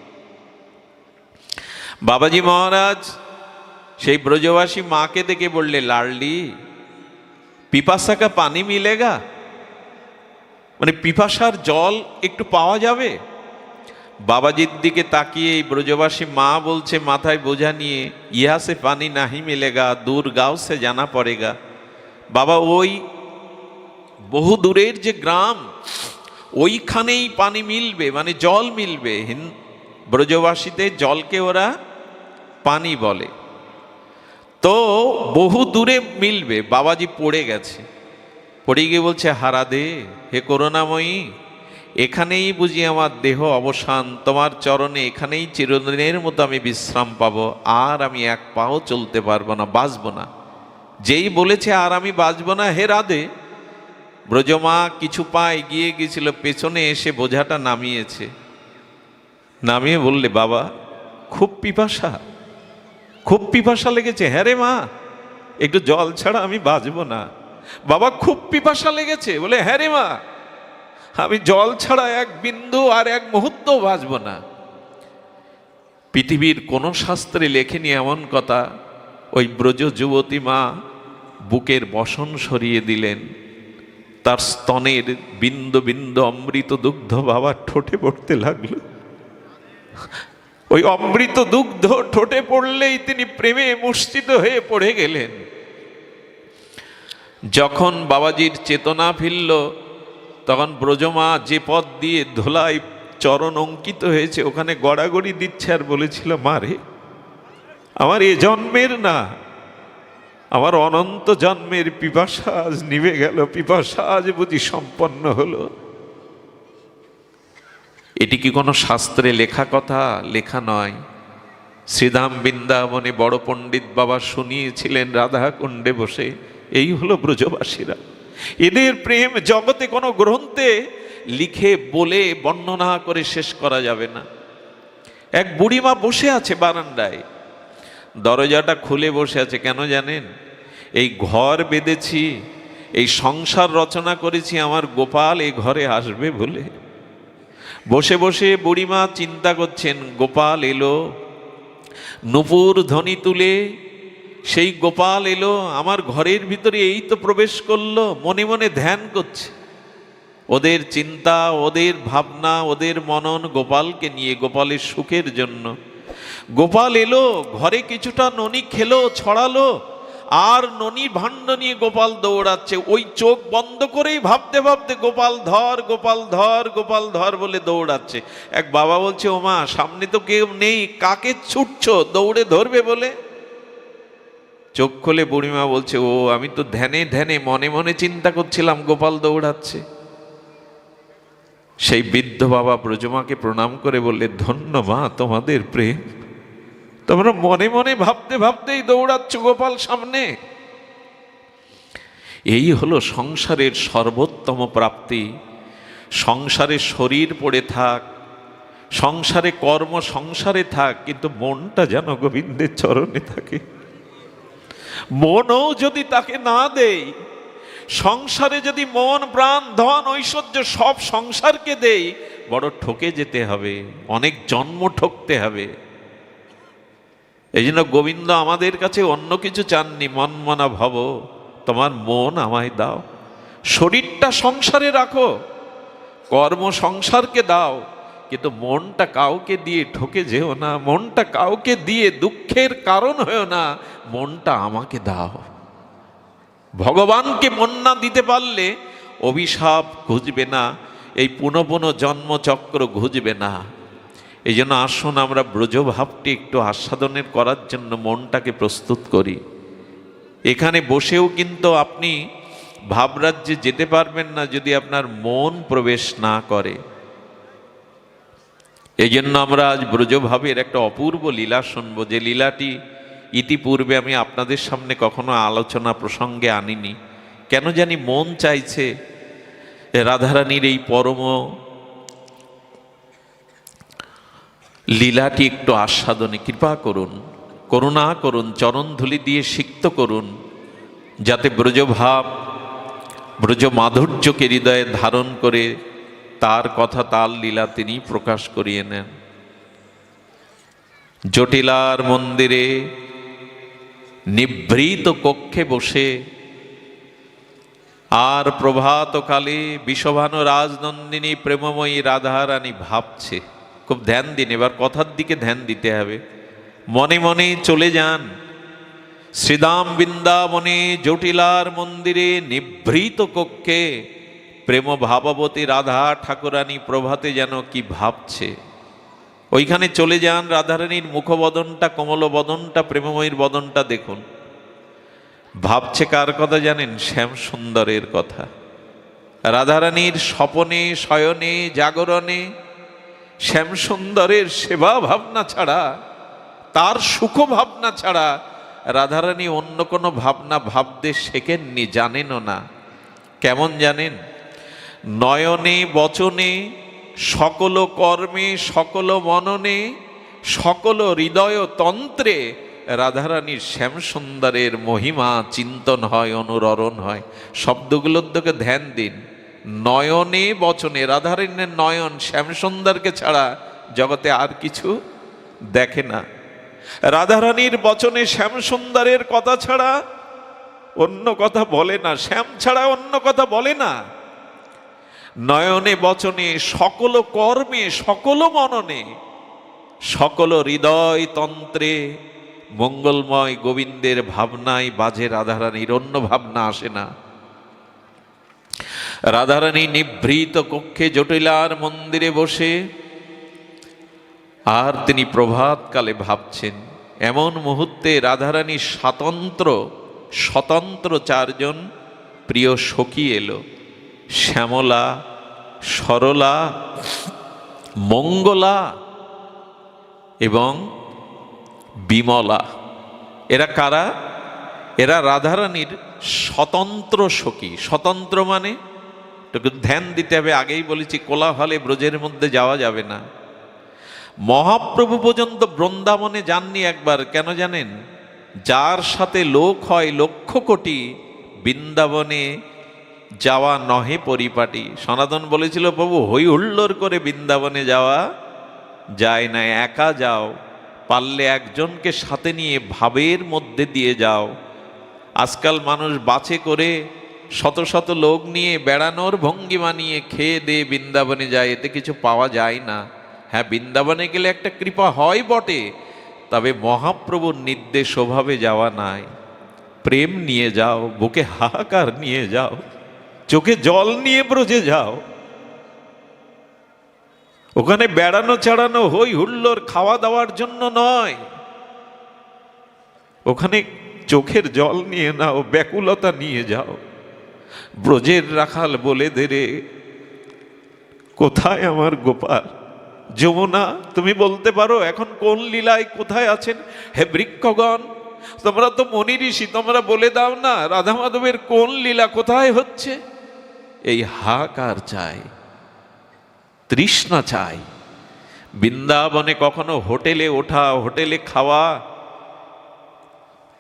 বাবাজি মহারাজ সেই ব্রজবাসী মাকে দেখে বললে, লাডলি পিপাসা কা পানি মিলেগা, মানে পিপাসার জল একটু পাওয়া যাবে? বাবাজির দিকে তাকিয়ে এই ব্রজবাসী মা বলছে মাথায় বোঝা নিয়ে, ইহা সে পানি নাহি মিলেগা, দূর গাঁও সে জানা পড়েগা। বাবা, ওই বহু দূরের যে গ্রাম, ওইখানেই পানি মিলবে, মানে জল মিলবে। ব্রজবাসীতে জলকে ওরা পানি বলে, তো বহু দূরে মিলবে। বাবাজি পড়ে গেছে, পড়ে গিয়ে বলছে, হারাদে হে করুণাময়ী, এখানেই বুঝি আমার দেহ অবসান, তোমার চরণে এখানেই চিরদিনের মতো আমি বিশ্রাম পাবো, আর আমি এক পাও চলতে পারবো না, বাঁচবো না। যেই বলেছে আর আমি বাঁচবো না, হে রাধে, ব্রজমা কিছু পা এগিয়ে গিয়েছিল, পেছনে এসে বোঝাটা নামিয়েছে। নামিয়ে বললে, বাবা খুব পিপাসা, খুব পিপাসা লেগেছে। হ্যাঁ রে মা, একটু জল ছাড়া আমি বাঁচবো না। বাবা খুব পিপাসা লেগেছে? বলে, হ্যাঁ রে মা, আমি জল ছাড়া এক বিন্দু আর এক মুহূর্ত বাঁচব না। পৃথিবীর কোন শাস্ত্রে লেখেনি এমন কথা। ওই ব্রজ যুবতী মা বুকের বসন সরিয়ে দিলেন, তার স্তনের বিন্দু বিন্দু অমৃত দুগ্ধ বাবার ঠোঁটে পড়তে লাগলো। ওই অমৃত দুগ্ধ ঠোঁটে পড়লেই তিনি প্রেমে মূর্ছিত হয়ে পড়ে গেলেন। যখন বাবাজির চেতনা ফিরল, তখন ব্রজমা যে পথ দিয়ে ধোলায় চরণ অঙ্কিত হয়েছে ওখানে গড়াগড়ি দিচ্ছে, আর বলেছিল, মা রে, আমার এ জন্মের না, আমার অনন্ত জন্মের পিপাসা আজ নিভে গেল, পিপাসা আজ বুঝি সম্পন্ন হলো। এটি কি কোনো শাস্ত্রে লেখা কথা? লেখা নয়। শ্রীধাম বৃন্দাবনে বড় পণ্ডিত বাবা শুনিয়েছিলেন রাধা কুণ্ডে বসে। এই হলো ব্রজবাসীরা। এদের প্রেম জগতে কোনো গ্রন্থে লিখে বলে বর্ণনা করে শেষ করা যাবে না। এক বুড়িমা বসে আছে বারান্দায়, দরজাটা খুলে বসে আছে। কেন জানেন? এই ঘর বেঁধেছি, এই সংসার রচনা করেছি, আমার গোপাল এই ঘরে আসবে বলে। বসে বসে বুড়িমা চিন্তা করছেন, গোপাল এলো, নূপুর ধ্বনি তুলে সেই গোপাল এলো আমার ঘরের ভিতরে, এই তো প্রবেশ করলো। মনে মনে ধ্যান করছে। ওদের চিন্তা, ওদের ভাবনা, ওদের মনন গোপালকে নিয়ে, গোপালের সুখের জন্য। গোপাল এলো, ঘরে কিছুটা ননি খেলো, ছড়ালো, আর ননি ভাণ্ড নিয়ে গোপাল দৌড়াচ্ছে। ওই চোখ বন্ধ করেই ভাবতে ভাবতে গোপাল ধর, গোপাল ধর, গোপাল ধর বলে দৌড়াচ্ছে। এক বাবা বলছে, ওমা সামনে তো কেউ নেই, কাকে ছুটছো দৌড়ে ধরবে বলে? চোখ খুলে বুড়িমা বলছে, ও আমি তো ধ্যানে ধ্যানে মনে মনে চিন্তা করছিলাম গোপাল দৌড়াচ্ছে। সেই বৃদ্ধ বাবা ব্রজমাকে প্রণাম করে বললে, ধন্য মা তোমাদের প্রেম, তোমরা মনে মনে ভাবতে ভাবতেই দৌড়াচ্ছ গোপাল সামনে। এই হলো সংসারের সর্বোত্তম প্রাপ্তি। সংসারে শরীর পড়ে থাক, সংসারে কর্ম সংসারে থাক, কিন্তু মনটা যেন গোবিন্দের চরণে থাকে। মনও যদি তাকে না দেই, সংসারে যদি মন প্রাণ ধন ঐশ্বর্য সব সংসারকে দেই, বড় ঠকে যেতে হবে, অনেক জন্ম ঠকতে হবে। এই জন্য গোবিন্দ আমাদের কাছে অন্য কিছু চাননি, মনমনা ভব, তোমার মন আমায় দাও। শরীরটা সংসারে রাখো, কর্ম সংসারকে দাও, কিন্তু মনটা কাউকে দিয়ে ঠকে যেও না, মনটা কাউকে দিয়ে দুঃখের কারণ হয়েও না, মনটা আমাকে দাও। ভগবানকে মন না দিতে পারলে অভিশাপ ঘুচবে না, এই পুনঃ পুনঃ জন্মচক্র ঘুচবে না। এই জন্য আসুন আমরা ব্রজভাবটি একটু আস্বাদনের করার জন্য মনটাকে প্রস্তুত করি। এখানে বসেও কিন্তু আপনি ভাবরাজ্যে যেতে পারবেন না যদি আপনার মন প্রবেশ না করে। এই জন্য আমরা আজ ব্রজভাবের একটা অপূর্ব লীলা শুনব, যে লীলাটি ইতিপূর্বে আমি আপনাদের সামনে কখনো আলোচনা প্রসঙ্গে আনিনি। কেন জানি মন চাইছে রাধারানীর এই পরম লীলাটি একটু আস্বাদনে কৃপা করুন, করুণা করুন, চরণধূলি দিয়ে সিক্ত করুন, যাতে ব্রজভাব ব্রজ মাধুর্যকে হৃদয়ে ধারণ করে তার কথা তার লীলা তিনি প্রকাশ করিয়ে নেন। জটিলার মন্দিরে নিভৃত কক্ষে বসে আর প্রভাতকালে বিষভানু রাজনন্দিনী প্রেমময়ী রাধারানী ভাবছে। খুব ধ্যান দিন, এবার কথার দিকে ধ্যান দিতে হবে। মনে মনে চলে যান শ্রীধাম বৃন্দাবনে জটিলার মন্দিরে নিভৃত কক্ষে প্রেম ভাববতী রাধা ঠাকুরানী প্রভাতে যেন কি ভাবছে। ওইখানে চলে যান, রাধারানীর মুখবদনটা, কমল বদনটা, প্রেমময়ীর বদনটা দেখুন। ভাবছে কার কথা জানেন? শ্যাম সুন্দরের কথা। রাধারানীর স্বপনে শয়নে জাগরণে শ্যাম সুন্দরের সেবা ভাবনা ছাড়া, তার সুখ ভাবনা ছাড়া রাধারানী অন্য কোনো ভাবনা ভাবতে শেখেননি, জানেনও না। কেমন জানেন? নয়নে বচনে সকল কর্মে সকল মননে সকল হৃদয় তন্ত্রে রাধারানীর শ্যাম সুন্দরের মহিমা চিন্তন হয়, অনুরণন হয়। শব্দগুলোর দিকে ধ্যান দিন। নয়নে বচনে, রাধারানীর নয়ন শ্যাম সুন্দরকে ছাড়া জগতে আর কিছু দেখে না। রাধারানীর বচনে শ্যাম সুন্দরের কথা ছাড়া অন্য কথা বলে না, শ্যাম ছাড়া অন্য কথা বলে না। নয়নে বচনে সকল কর্মে সকল মননে সকল হৃদয় তন্ত্রে মঙ্গলময় গোবিন্দের ভাবনায় বাজে রাধারানীর, অন্য ভাবনা আসে না। রাধারানী নিভৃত কক্ষে জটিলার মন্দিরে বসে আর তিনি প্রভাতকালে ভাবছেন। এমন মুহূর্তে রাধারানীর স্বতন্ত্র চারজন প্রিয় সখী এলো। শ্যামলা, সরলা, মঙ্গলা এবং বিমলা। এরা কারা? এরা রাধারানীর স্বতন্ত্র সখী। স্বতন্ত্র মানে একটু ধ্যান দিতে হবে। আগেই বলেছি কোলাহলে ব্রজের মধ্যে যাওয়া যাবে না। মহাপ্রভু পর্যন্ত বৃন্দাবনে যাননি একবার। কেন জানেন? যার সাথে লোক হয় লক্ষ কোটি, বৃন্দাবনে যাওয়া নহে পরিপাটি। সনাতন বলেছিল প্রভু হই হুল্লোড় করে বৃন্দাবনে যাওয়া যায় না, একা যাও, পারলে একজনকে সাথে নিয়ে ভাবের মধ্যে দিয়ে যাও। আজকাল মানুষ বাছে করে শত শত লোক নিয়ে বেড়ানোর ভঙ্গিমা নিয়ে খেয়ে দিয়ে বৃন্দাবনে যায়, এতে কিছু পাওয়া যায় না। হ্যাঁ, বৃন্দাবনে গেলে একটা কৃপা হয় বটে, তবে মহাপ্রভুর নির্দেশ ওভাবে যাওয়া নাই। প্রেম নিয়ে যাও, বুকে হাহাকার নিয়ে যাও, চোখে জল নিয়ে ব্রজে যাও। ওখানে বেড়ানো চাড়ানো হই হুল্লোড় খাওয়া দাওয়ার জন্য নয়, ওখানে চোখের জল নিয়ে নাও, ব্যাকুলতা নিয়ে যাও। ব্রজের রাখাল বলে দেরে কোথায় আমার গোপাল? যমুনা, তুমি বলতে পারো এখন কোন লীলায় কোথায় আছেন? হে বৃক্ষগণ, তোমরা তো মনি ঋষি, তোমরা বলে দাও না রাধা মাধবের কোন লীলা কোথায় হচ্ছে? এই হাহাকার চাই, তৃষ্ণা চাই। বৃন্দাবনে কখনো হোটেলে ওঠা, হোটেলে খাওয়া,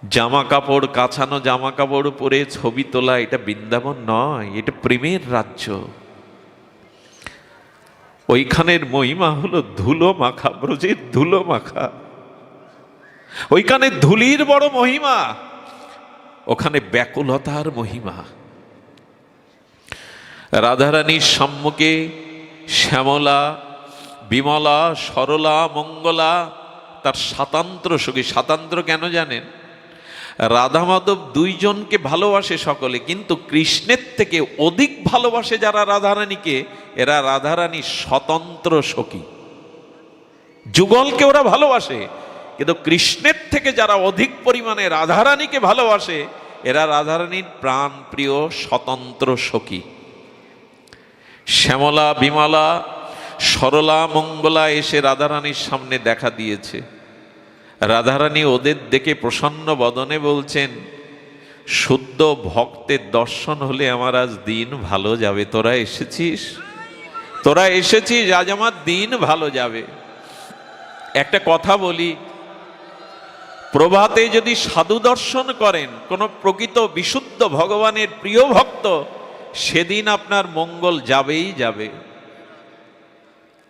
জামা কাপড়, কাছানো জামা কাপড় পরে ছবি তোলা, এটা বৃন্দাবন নয়, এটা প্রেমের রাজ্য। ওইখানের মহিমা হলো ধুলো মাখা, ব্রজের ধুলো মাখা। ওইখানে ধুলির বড় মহিমা, ওখানে ব্যাকুলতার মহিমা। রাধারানীর সম্মুখে শ্যামলা, বিমলা, সরলা, মঙ্গলা তার স্বাতন্ত্র সখী। স্বাতন্ত্র কেন জানেন? রাধা মাধব দুইজনকে ভালোবাসে সকলে, কিন্তু কৃষ্ণের থেকে অধিক ভালোবাসে যারা রাধারানীকে, এরা রাধারানীর স্বতন্ত্র সখী। যুগলকে ওরা ভালোবাসে, কিন্তু কৃষ্ণের থেকে যারা অধিক পরিমাণে রাধারানীকে ভালোবাসে, এরা রাধারানীর প্রাণ প্রিয় স্বতন্ত্র সখী। শ্যামলা, বিমলা, সরলা, মঙ্গলা এসে রাধারানীর সামনে দেখা দিয়েছে। রাধারানী ওদের দেখে প্রসন্ন বদনে বলছেন, শুদ্ধ ভক্তের দর্শন হলে আমার আজ দিন ভালো যাবে। তোরা এসেছিস, তোরা এসেছিস, আজ আমার দিন ভালো যাবে। একটা কথা বলি, প্রভাতে যদি সাধু দর্শন করেন কোন প্রকৃত বিশুদ্ধ ভগবানের প্রিয় ভক্ত, সেদিন আপনার মঙ্গল যাবেই যাবে।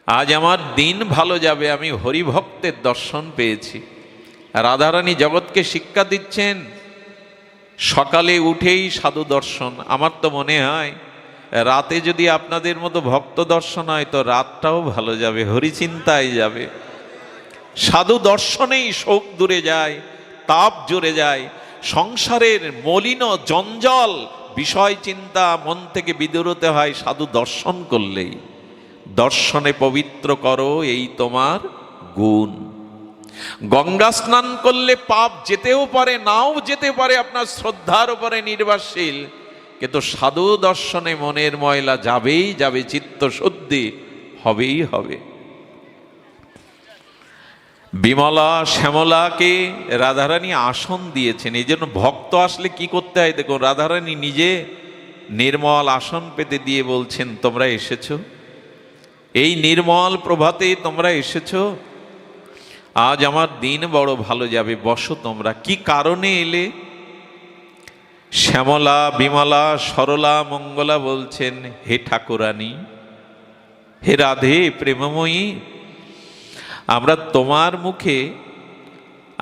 আজ আমার দিন ভালো যাবে, আমি হরিভক্তের দর্শন পেয়েছি। রাধারানী জগৎকে শিক্ষা দিচ্ছেন, সকালে উঠেই সাধু দর্শন। আমার তো মনে হয় রাতে যদি আপনাদের মতো ভক্ত দর্শন হয় তো রাতটাও ভালো যাবে, হরিচিন্তায় যাবে। সাধু দর্শনেই শোক দূরে যায়, তাপ জুড়ে যায়, সংসারের মলিন জঞ্জল বিষয় চিন্তা মন থেকে বিদূরতে হয় সাধু দর্শন করলেই। দর্শনে পবিত্র করো এই তোমার গুণ। গঙ্গা স্নান করলে পাপ যেতেও পারে, নাও যেতে পারে, আপনার শ্রদ্ধার উপরে নির্ভরশীল, কিন্তু সাধু দর্শনে মনের ময়লা যাবেই যাবে, চিত্ত শুদ্ধি হবেই হবে। বিমলা, শ্যামলাকে রাধারানী আসন দিয়েছেন। এই জন্য ভক্ত আসলে কি করতে হয় দেখো, রাধারানী নিজে নির্মল আসন পেতে দিয়ে বলছেন, তোমরা এসেছো এই নির্মল প্রভাতে, তোমরা এসেছো, আজ আমার দিন বড় ভালো যাবে, বসো তোমরা। কি কারণে এলে? শ্যামলা, বিমলা, সরলা, মঙ্গলা বলছেন, হে ঠাকুরানী, হে রাধে প্রেমময়ী, আমরা তোমার মুখে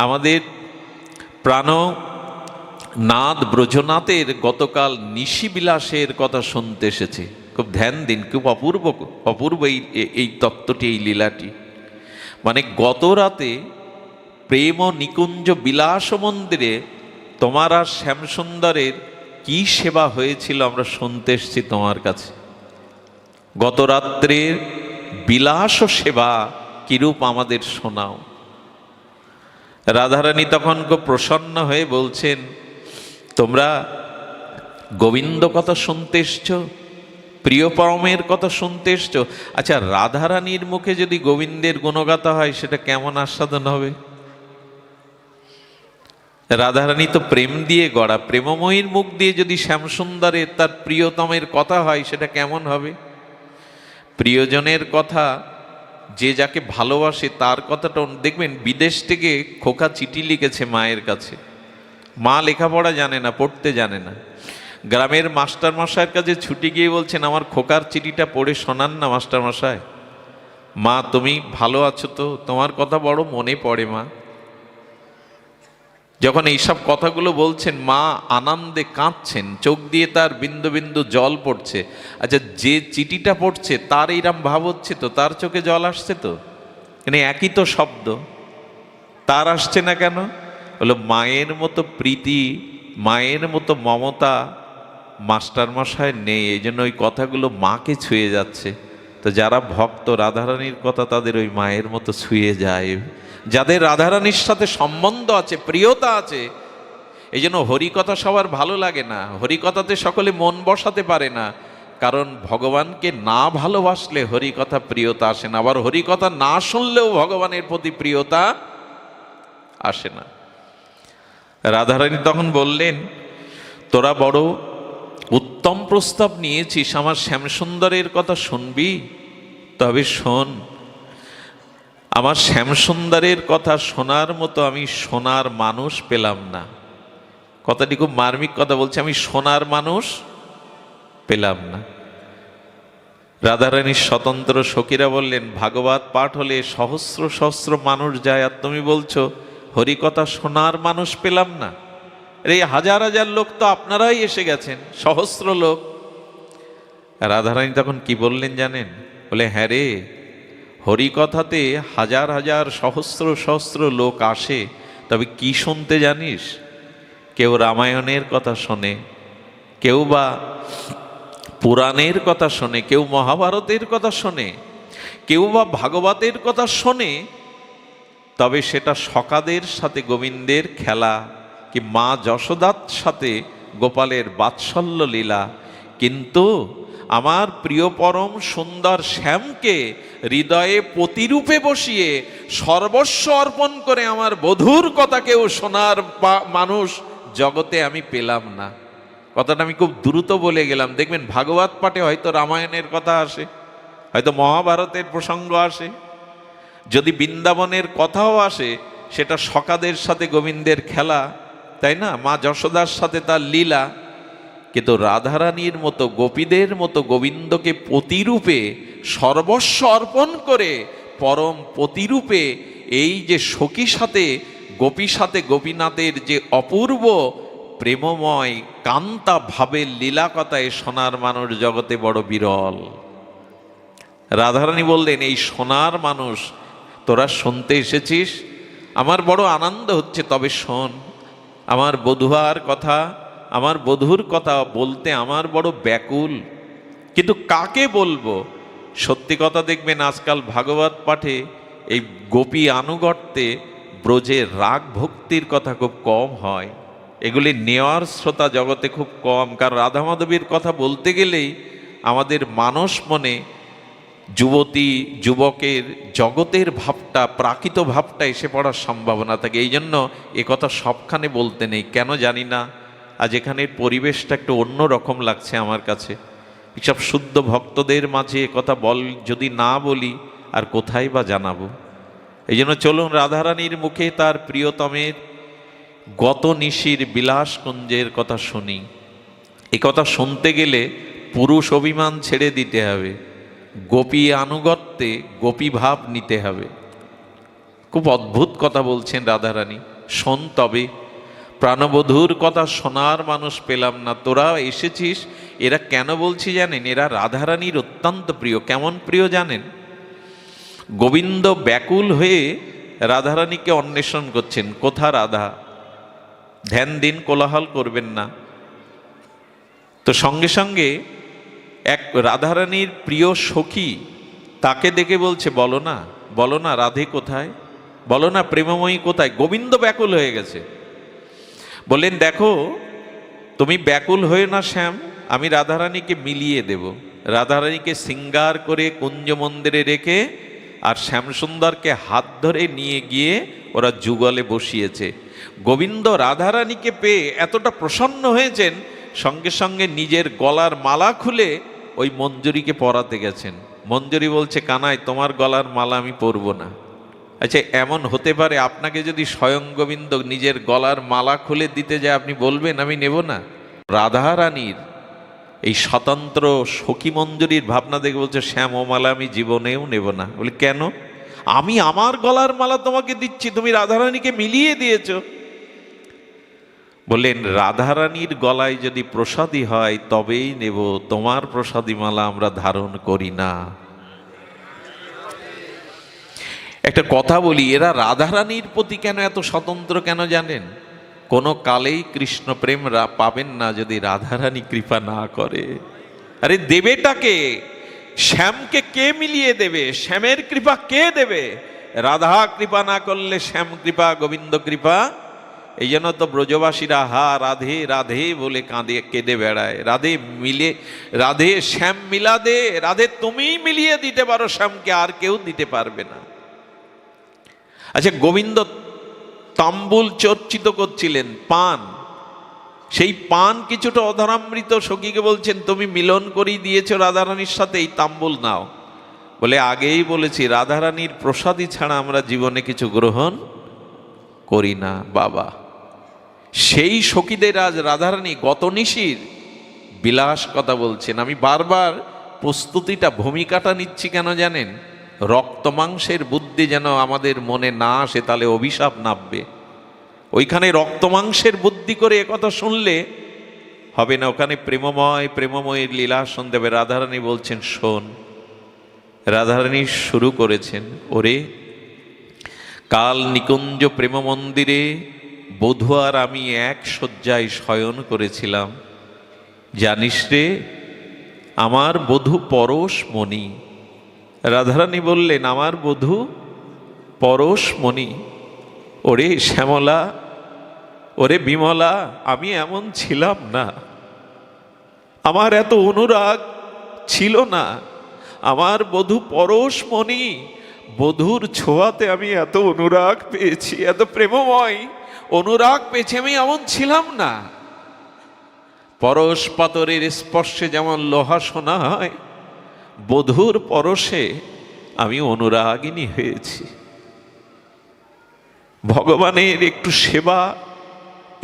আমাদের প্রাণনাথ ব্রজনাথের গতকাল নিশিবিলাসের কথা শুনতে এসেছে। খুব ধ্যান দিন, খুব অপূর্ব অপূর্ব এই তত্ত্বটি, এই লীলাটি। মানে গত রাতে প্রেম নিকুঞ্জ বিলাস মন্দিরে তোমার আর শ্যামসুন্দরের কি সেবা হয়েছিল আমরা শুনতে এসেছি তোমার কাছে। গত রাত্রের বিলাস সেবা কিরূপ আমাদের শোনাও। রাধারানী তখন খুব প্রসন্ন হয়ে বলছেন, তোমরা গোবিন্দ কথা শুনতে এসছো, প্রিয় পরমের কথা শুনতে এসছো। আচ্ছা, রাধারানীর মুখে যদি গোবিন্দের গুণগাথা হয় সেটা কেমন আস্বাদন হবে? রাধারানী তো প্রেম দিয়ে গড়া, প্রেমময়ীর মুখ দিয়ে যদি শ্যামসুন্দরের তার প্রিয়তমের কথা হয় সেটা কেমন হবে? প্রিয়জনের কথা, যে যাকে ভালোবাসে তার কথাটা দেখবেন। বিদেশ থেকে খোকা চিঠি লিখেছে মায়ের কাছে। মা লেখাপড়া জানে না, পড়তে জানে না। গ্রামের মাস্টার মশাইয়ের কাছে ছুটি গিয়ে বলছেন, আমার খোকার চিঠিটা পড়ে শোনান না মাস্টার মশাই। মা, তুমি ভালো আছো তো? তোমার কথা বড় মনে পড়ে মা। যখন এইসব কথাগুলো বলছেন, মা আনন্দে কাঁদছেন, চোখ দিয়ে তার বিন্দু বিন্দু জল পড়ছে। আচ্ছা, যে চিঠিটা পড়ছে তার এইরকম ভাব হচ্ছে তো, তার চোখে জল আসছে তো? মানে একই তো শব্দ, তার আসছে না কেন? হলো মায়ের মতো প্রীতি, মায়ের মতো মমতা মাস্টারমশায় নেই, এই জন্য ওই কথাগুলো মাকে ছুঁয়ে যাচ্ছে। তো যারা ভক্ত রাধারানীর কথা, তাদের ওই মায়ের মতো ছুঁয়ে যায়। যাদের রাধারানীর সাথে সম্বন্ধ আছে, প্রিয়তা আছে, এই জন্য হরিকথা সবার ভালো লাগে না, হরিকথাতে সকলে মন বসাতে পারে না। কারণ ভগবানকে না ভালোবাসলে হরিকথা প্রিয়তা আসে না, আবার হরিকথা না শুনলেও ভগবানের প্রতি প্রিয়তা আসে না। রাধারানী তখন বললেন, তোরা বড় উত্তম প্রস্তাব নিয়েছিস, আমার শ্যামসুন্দরের কথা শুনবি? তবে শোন, আমার শ্যামসুন্দরের কথা শোনার মতো আমি সোনার মানুষ পেলাম না। কথাটি খুব মার্মিক কথা বলছে, আমি সোনার মানুষ পেলাম না। রাধারানীর স্বতন্ত্র সখীরা বললেন, ভাগবত পাঠ হলে সহস্র সহস্র মানুষ যায়, আর তুমি বলছো হরিকথা সোনার মানুষ পেলাম না। এই হাজার হাজার লোক তো আপনারাই এসে গেছেন, সহস্র লোক। রাধারানী তখন কি বললেন জানেন? বলে, হ্যাঁ রে, হরিকথাতে হাজার হাজার সহস্র সহস্র লোক আসে, তবে কি শুনতে জানিস? কেউ রামায়ণের কথা শোনে, কেউ বা পুরাণের কথা শোনে, কেউ মহাভারতের কথা শোনে, কেউ বা ভাগবতের কথা শোনে, তবে সেটা সখাদের সাথে গোবিন্দের খেলা, কি মা যশোদার সাথে গোপালের বাৎসল্য লীলা। কিন্তু আমার প্রিয় পরম সুন্দর শ্যামকে হৃদয়ে প্রতিরূপে বসিয়ে সর্বস্ব অর্পণ করে আমার বধূর কথা কেউ শোনার মানুষ জগতে আমি পেলাম না। কথাটা আমি খুব দ্রুত বলে গেলাম। দেখবেন ভাগবত পাঠে হয়তো রামায়ণের কথা আসে, হয়তো মহাভারতের প্রসঙ্গ আসে, যদি বৃন্দাবনের কথাও আসে, সেটা সখাদের সাথে গোবিন্দের খেলা, তাই না, মা যশোদার সাথে তার লীলা। কিন্তু রাধারানীর মতো গোপীদের মতো গোবিন্দকে প্রতিরূপে সর্বস্ব অর্পণ করে পরম প্রতিরূপে এই যে সখী সাথে গোপী সাথে গোপীনাথের যে অপূর্ব প্রেমময় কান্তা ভাবের লীলা কথায় সোনার মানুষ জগতে বড় বিরল। রাধারানী বললেন, এই সোনার মানুষ তোরা শুনতে এসেছিস, আমার বড় আনন্দ হচ্ছে, তবে শোন, আমার বধূয়ার কথা, আমার বধূর কথা বলতে আমার বড় ব্যাকুল, কিন্তু কাকে বলবো? সত্যি কথা, দেখবেন আজকাল ভাগবত পাঠে এই গোপী আনুগত্যে ব্রজের রাগ ভক্তির কথা খুব কম হয়, এগুলি নেওয়ার শ্রোতা জগতে খুব কম। কারণ রাধা মাধবীর কথা বলতে গেলেই আমাদের মানস মনে যুবতী যুবকের জগতের ভাবটা, প্রাকৃত ভাবটা এসে পড়ার সম্ভাবনা থাকে। এই জন্য এ কথা সবখানে বলতে নেই, কেন জানি না। আজ এখানের পরিবেশটা একটু অন্য রকম লাগছে আমার কাছে। এসব শুদ্ধ ভক্তদের মাঝে এ কথা যদি না বলি আর কোথায় বা জানাবো। এই জন্য চলুন রাধারানীর মুখে তার প্রিয়তমের গত নিশির বিলাসকুঞ্জের কথা শুনি। এ কথা শুনতে গেলে পুরুষ অভিমান ছেড়ে দিতে হবে, গোপী আনুগত্যে গোপী ভাব নিতে হবে। খুব অদ্ভুত কথা বলছেন রাধারানী, শোন তবে। প্রাণবধূর কথা শোনার মানুষ পেলাম না, তোরা এসেছিস। এরা কেন বলছি জানেন? এরা রাধারানীর অত্যন্ত প্রিয়। কেমন প্রিয় জানেন? গোবিন্দ ব্যাকুল হয়ে রাধারানীকে অন্বেষণ করছেন, কোথা রাধা, ধ্যান দিন, কোলাহল করবেন না। তো সঙ্গে সঙ্গে এক রাধারানীর প্রিয় সখী তাকে দেখে বলছে, বলো না, বলো না রাধে কোথায়, বলো না প্রেমময়ী কোথায়। গোবিন্দ ব্যাকুল হয়ে গেছে। বললেন, দেখো তুমি ব্যাকুল হয়ে না শ্যাম, আমি রাধারানীকে মিলিয়ে দেব। রাধারানীকে শৃঙ্গার করে কুঞ্জ মন্দিরে রেখে আর শ্যামসুন্দরকে হাত ধরে নিয়ে গিয়ে ওরা যুগলে বসিয়েছে। গোবিন্দ রাধারানীকে পেয়ে এতটা প্রসন্ন হয়েছেন, সঙ্গে সঙ্গে নিজের গলার মালা খুলে ওই মঞ্জুরিকে পরাতে গেছেন। মঞ্জুরি বলছে, কানাই তোমার গলার মালা আমি পরব না। আচ্ছা, এমন হতে পারে আপনাকে যদি স্বয়ং গোবিন্দ নিজের গলার মালা খুলে দিতে যায়, আপনি বলবেন আমি নেব না? রাধারানীর এই স্বতন্ত্র সখী মঞ্জুরির ভাবনা দেখে বলছে, শ্যাম ও মালা আমি জীবনেও নেব না। বলি, কেন? আমি আমার গলার মালা তোমাকে দিচ্ছি, তুমি রাধারানীকে মিলিয়ে দিয়েছ। বললেন, রাধারানীর গলায় যদি প্রসাদী হয় তবেই নেব, তোমার প্রসাদী মালা আমরা ধারণ করি না। একটা কথা বলি, এরা রাধারানীর প্রতি কেন এত স্বতন্ত্র কেন জানেন? কোনো কালেই কৃষ্ণ প্রেম পাবেন না যদি রাধারানী কৃপা না করে। আরে দেবেটাকে, শ্যামকে কে মিলিয়ে দেবে? শ্যামের কৃপা কে দেবে? রাধা কৃপা না করলে শ্যাম কৃপা, গোবিন্দ কৃপা। এই জন্য তো ব্রজবাসীরা হা রাধে রাধে বলে কেঁদে বেড়ায়। রাধে মিলে, রাধে শ্যাম মিলা দে, রাধে তুমিই মিলিয়ে দিতে পারো শ্যামকে, আর কেউ দিতে পারবে না। আচ্ছা, গোবিন্দ তাম্বুল চর্চিত করছিলেন, পান, সেই পান কিছুটা অধরামৃত সখীকে বলছেন, তুমি মিলন করেই দিয়েছ রাধারানীর সাথে, এই তাম্বুল নাও। বলে, আগেই বলেছি রাধারানীর প্রসাদী ছাড়া আমরা জীবনে কিছু গ্রহণ করি না। বাবা, সেই সখীদের আজ রাধারানী গতনিশির বিলাস কথা বলছেন। আমি বারবার প্রস্তুতিটা ভূমিকাটা নিচ্ছি কেন জানেন? রক্ত মাংসের বুদ্ধি যেন আমাদের মনে না আসে, তাহলে অভিশাপ নামবে। ওইখানে রক্ত মাংসের বুদ্ধি করে একথা শুনলে হবে না। ওখানে প্রেমময়ের লীলা শুনতে হবে। রাধারানী বলছেন শোন। রাধারানী শুরু করেছেন, ওরে কাল নিকুঞ্জ প্রেম মন্দিরে বধূ আর আমি এক শয্যায় শয়ন করেছিলাম। জানিস রে, আমার বধূ পরশমণি। রাধারানী বললেন, আমার বধূ পরশমণি। ওরে শ্যামলা, ওরে বিমলা, আমি এমন ছিলাম না, আমার এত অনুরাগ ছিল না। আমার বধূ পরশমণি, বধূর ছোঁয়াতে আমি এত অনুরাগ পেয়েছি, এত প্রেমময় অনুরাগ পেয়েছি, আমি এমন ছিলাম না। পরশ পাতরের স্পর্শে যেমন লোহা সোনা হয়, বধূর পরশে আমি অনুরাগিনী হয়েছি। ভগবানের একটু সেবা,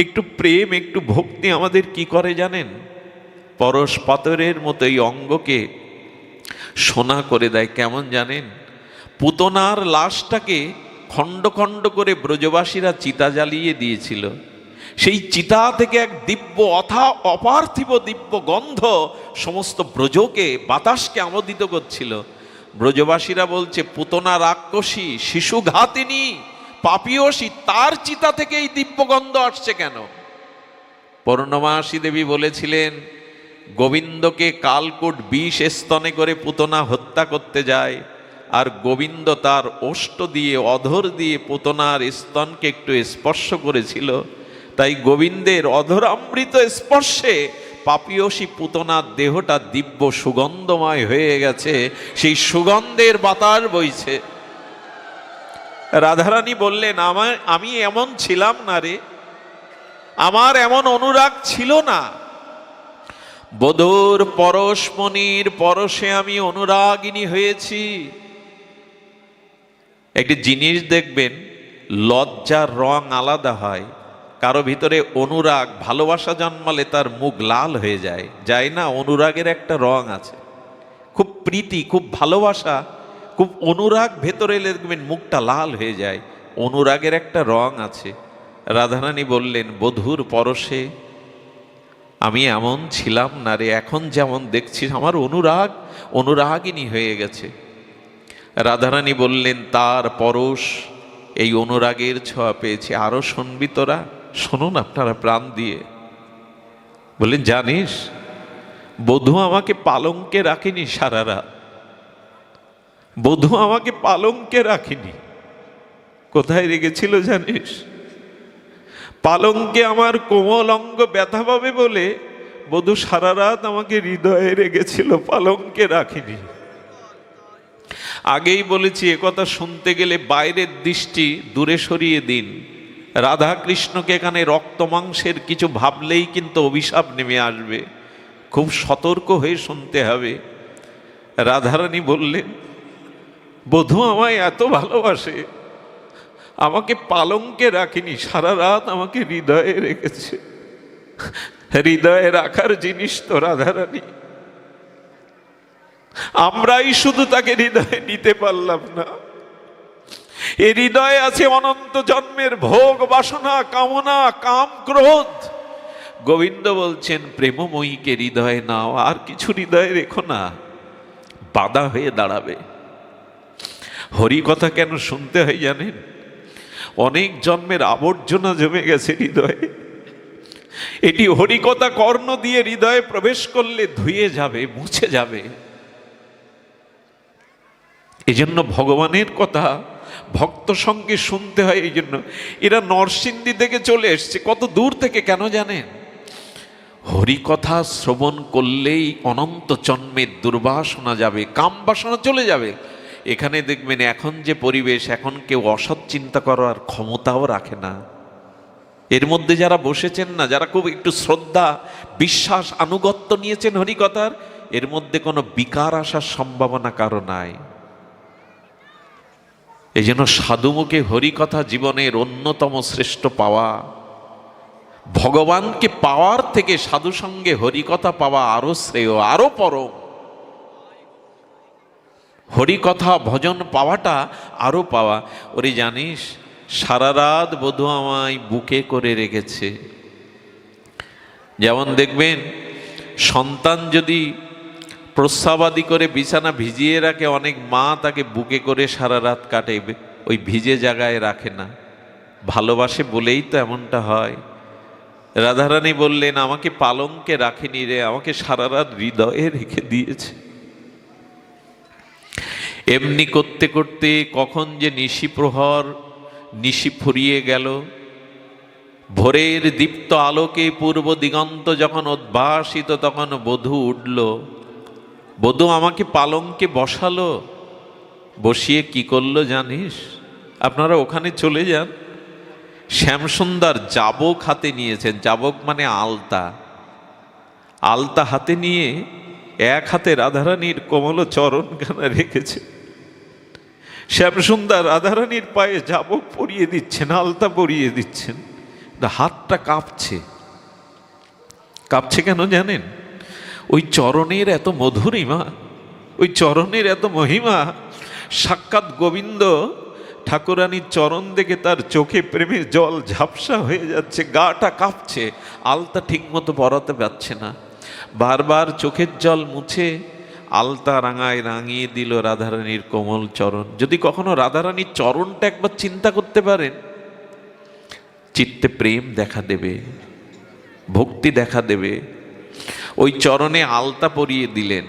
একটু প্রেম, একটু ভক্তি আমাদের কি করে জানেন? পরশ পাতরের মতো এই অঙ্গকে সোনা করে দেয়। কেমন জানেন? পুতনার লাশটাকে খণ্ড খণ্ড করে ব্রজবাসীরা চিতা জ্বালিয়ে দিয়েছিল। সেই চিতা থেকে এক দিব্য অপার্থিব দিব্য গন্ধ সমস্ত ব্রজকে, বাতাসকে আমোদিত করছিল। ব্রজবাসীরা বলছে, পুতনা রাক্ষসী, শিশু ঘাতিনী, পাপীয়সী, তার চিতা থেকে এই দিব্য গন্ধ আসছে কেন? পূর্ণমাসী দেবী বলেছিলেন, গোবিন্দকে কালকূট বিষ স্তনে করে পুতনা হত্যা করতে যায়, আর গোবিন্দ তার ওষ্ঠ দিয়ে, অধর দিয়ে পুতনার স্তনকে একটু স্পর্শ করেছিল। তাই গোবিন্দের অধরামৃত স্পর্শে পাপীয়সী পুতনার দেহটা দিব্য সুগন্ধময় হয়ে গেছে, সেই সুগন্ধের বাতাস বইছে। রাধারানী বললেন, আমি এমন ছিলাম না রে, আমার এমন অনুরাগ ছিল না। বধূর পরশমণির পরশে আমি অনুরাগিনী হয়েছি। একটি জিনিস দেখবেন, লজ্জার রং আলাদা হয়। কারো ভিতরে অনুরাগ, ভালোবাসা জন্মালে তার মুখ লাল হয়ে যায়, যায় না? অনুরাগের একটা রং আছে, খুব প্রীতি, খুব ভালোবাসা, খুব অনুরাগ ভেতরে এলে দেখবেন মুখটা লাল হয়ে যায়। অনুরাগের একটা রং আছে। রাধারানী বললেন, বধূর পরশে আমি এমন ছিলাম না রে, এখন যেমন দেখছিস আমার অনুরাগিনী হয়ে গেছে। রাধারানী বললেন, তার পরশ এই অনুরাগের ছোঁয়া পেয়েছে। আরো শুনবি তোরা? শুনুন আপনারা প্রাণ দিয়ে। বললেন, জানিস বধূ আমাকে পালঙ্কে রাখেনি সারা রাত, বধূ আমাকে পালঙ্কে রাখেনি। কোথায় রেখেছিল জানিস? পালঙ্কে আমার কোমল অঙ্গ ব্যথা পাবে বলে বধূ সারা রাত আমাকে হৃদয়ে রেখেছিল, পালঙ্কে রাখিনি। আগেই বলেছি, একথা শুনতে গেলে বাইরের দৃষ্টি দূরে সরিয়ে দিন। রাধা কৃষ্ণকে এখানে রক্ত মাংসের কিছু ভাবলেই কিন্তু অভিশাপ নেমে আসবে। খুব সতর্ক হয়ে শুনতে হবে। রাধারানী বললেন, বধূ আমায় এত ভালোবাসে, আমাকে পালঙ্কে রাখিনি, সারা রাত আমাকে হৃদয়ে রেখেছে। হৃদয়ে রাখার জিনিস তো রাধারানী, আমরাই শুধু তাকে হৃদয়ে নিতে পারলাম না। এ হৃদয়ে আছে অনন্ত জন্মের ভোগ বাসনা, কামনা, কাম, ক্রোধ। গোবিন্দ বলছেন, প্রেমময়ীকে হৃদয়ে নাও, আর কিছু হৃদয়ে রেখো না, বাধা হয়ে দাঁড়াবে। হরি কথা কেন শুনতে হয় জানেন? অনেক জন্মের আবর্জনা জমে গেছে হৃদয়ে। এটি হরিকথা কর্ণ দিয়ে হৃদয়ে প্রবেশ করলে ধুয়ে যাবে, মুছে যাবে। এই জন্য ভগবানের কথা ভক্ত সঙ্গে শুনতে হয়। এই জন্য এরা নরসিংদী থেকে চলে এসছে, কত দূর থেকে, কেন জানেন? হরিকথা শ্রবণ করলেই অনন্ত জন্মের দুর্বাসনা যাবে, কাম বাসনা চলে যাবে। এখানে দেখবেন এখন যে পরিবেশ, এখন কেউ অসৎ চিন্তা করার ক্ষমতাও রাখে না। এর মধ্যে যারা বসেছেন না, যারা খুব একটু শ্রদ্ধা, বিশ্বাস, আনুগত্য নিয়েছেন হরিকথার, এর মধ্যে কোনো বিকার আসার সম্ভাবনা কারো নাই। এই জন্য সাধুমুখে হরিকথা জীবনের অন্যতম শ্রেষ্ঠ পাওয়া। ভগবানকে পাওয়ার থেকে সাধু সঙ্গে হরিকথা পাওয়া আরো শ্রেয়, আরো পরম। হরিকথা ভজন পাওয়াটা আরো পাওয়া। ওরে জানিস, সারা রাত বধূ আমায় বুকে করে রেখেছে। যেমন দেখবেন, সন্তান যদি প্রস্রাবাদি করে বিছানা ভিজিয়ে রাখে, অনেক মা তাকে বুকে করে সারা রাত কাটে, ওই ভিজে জায়গায় রাখে না, ভালোবাসে বলেই তো এমনটা হয়। রাধারানী বললেন, আমাকে পালঙ্কে রাখেনি রে, আমাকে সারা রাত হৃদয়ে রেখে দিয়েছে। এমনি করতে করতে কখন যে নিশি প্রহর, নিশি ফুরিয়ে গেল। ভোরের দীপ্ত আলোকে পূর্ব দিগন্ত যখন উদ্ভাসিত, তখন বধূ উঠল। বধূ আমাকে পালঙ্কে বসালো, বসিয়ে কি করলো জানিস? আপনারা ওখানে চলে যান, শ্যামসুন্দর জাবক হাতে নিয়েছেন। জাবক মানে আলতা। আলতা হাতে নিয়ে এক হাতে রাধারানীর কোমল চরণখানা রেখেছে। শ্যামসুন্দর রাধারানীর পায়ে জাবক পরিয়ে দিচ্ছেন, আলতা পরিয়ে দিচ্ছেন। হাতটা কাঁপছে। কাঁপছে কেন জানেন? ওই চরণের এত মধুরিমা, ওই চরণের এত মহিমা। সাক্ষাৎ গোবিন্দ ঠাকুরানীর চরণ দেখে তার চোখে প্রেমের জল ঝাপসা হয়ে যাচ্ছে, গাটা কাঁপছে। আলতা ঠিক মতো পরাতে পারছে না, বারবার চোখের জল মুছে আলতা রাঙায় রাঙিয়ে দিল রাধারানীর কোমল চরণ। যদি কখনো রাধারানীর চরণটা একবার চিন্তা করতে পারেন, চিত্তে প্রেম দেখা দেবে, ভক্তি দেখা দেবে। ওই চরণে আলতা পরিয়ে দিলেন।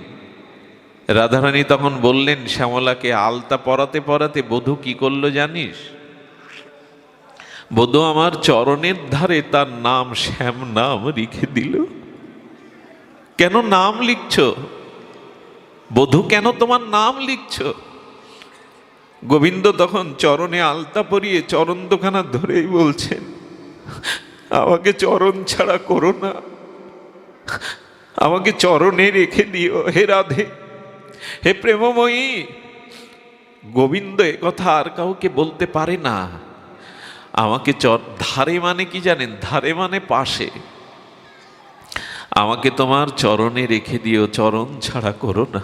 রাধারানী তখন বললেন শ্যামলাকে, আলতা পরাতে পরাতে বধূ কি করলো জানিস? বধূ আমার চরণের ধারে তার নাম শ্যাম নাম লিখে দিল। কেন নাম লিখছ বধূ, কেন তোমার নাম লিখছ? গোবিন্দ তখন চরণে আলতা পরিয়ে চরণ দুখানা ধরেই বলছেন, আমাকে চরণ ছাড়া করো না, আমাকে চরণে রেখে দিও হে রাধে, হে প্রেমময়ী। গোবিন্দ এ কথা আর কাউকে বলতে পারে না। আমাকে ধারে মানে কি জানেন? ধারে মানে পাশে। আমাকে তোমার চরণে রেখে দিও, চরণ ছাড়া করো না।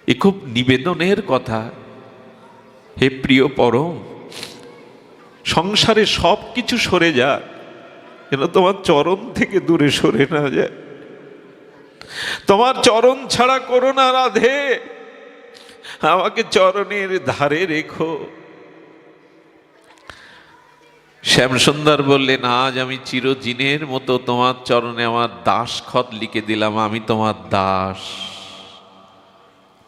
এ খুব নিবেদনের কথা। হে প্রিয় পরম, সংসারে সব কিছু সরে যাক, যেন তোমার চরণ থেকে দূরে সরে না যায়। তোমার চরণ ছাড়া করো না রাধে, আমাকে চরণের ধারে রেখো। শ্যামসুন্দর বললেন, আজ আমি চিরদিনের মতো তোমার চরণে আমার দাসখত লিখে দিলাম, আমি তোমার দাস।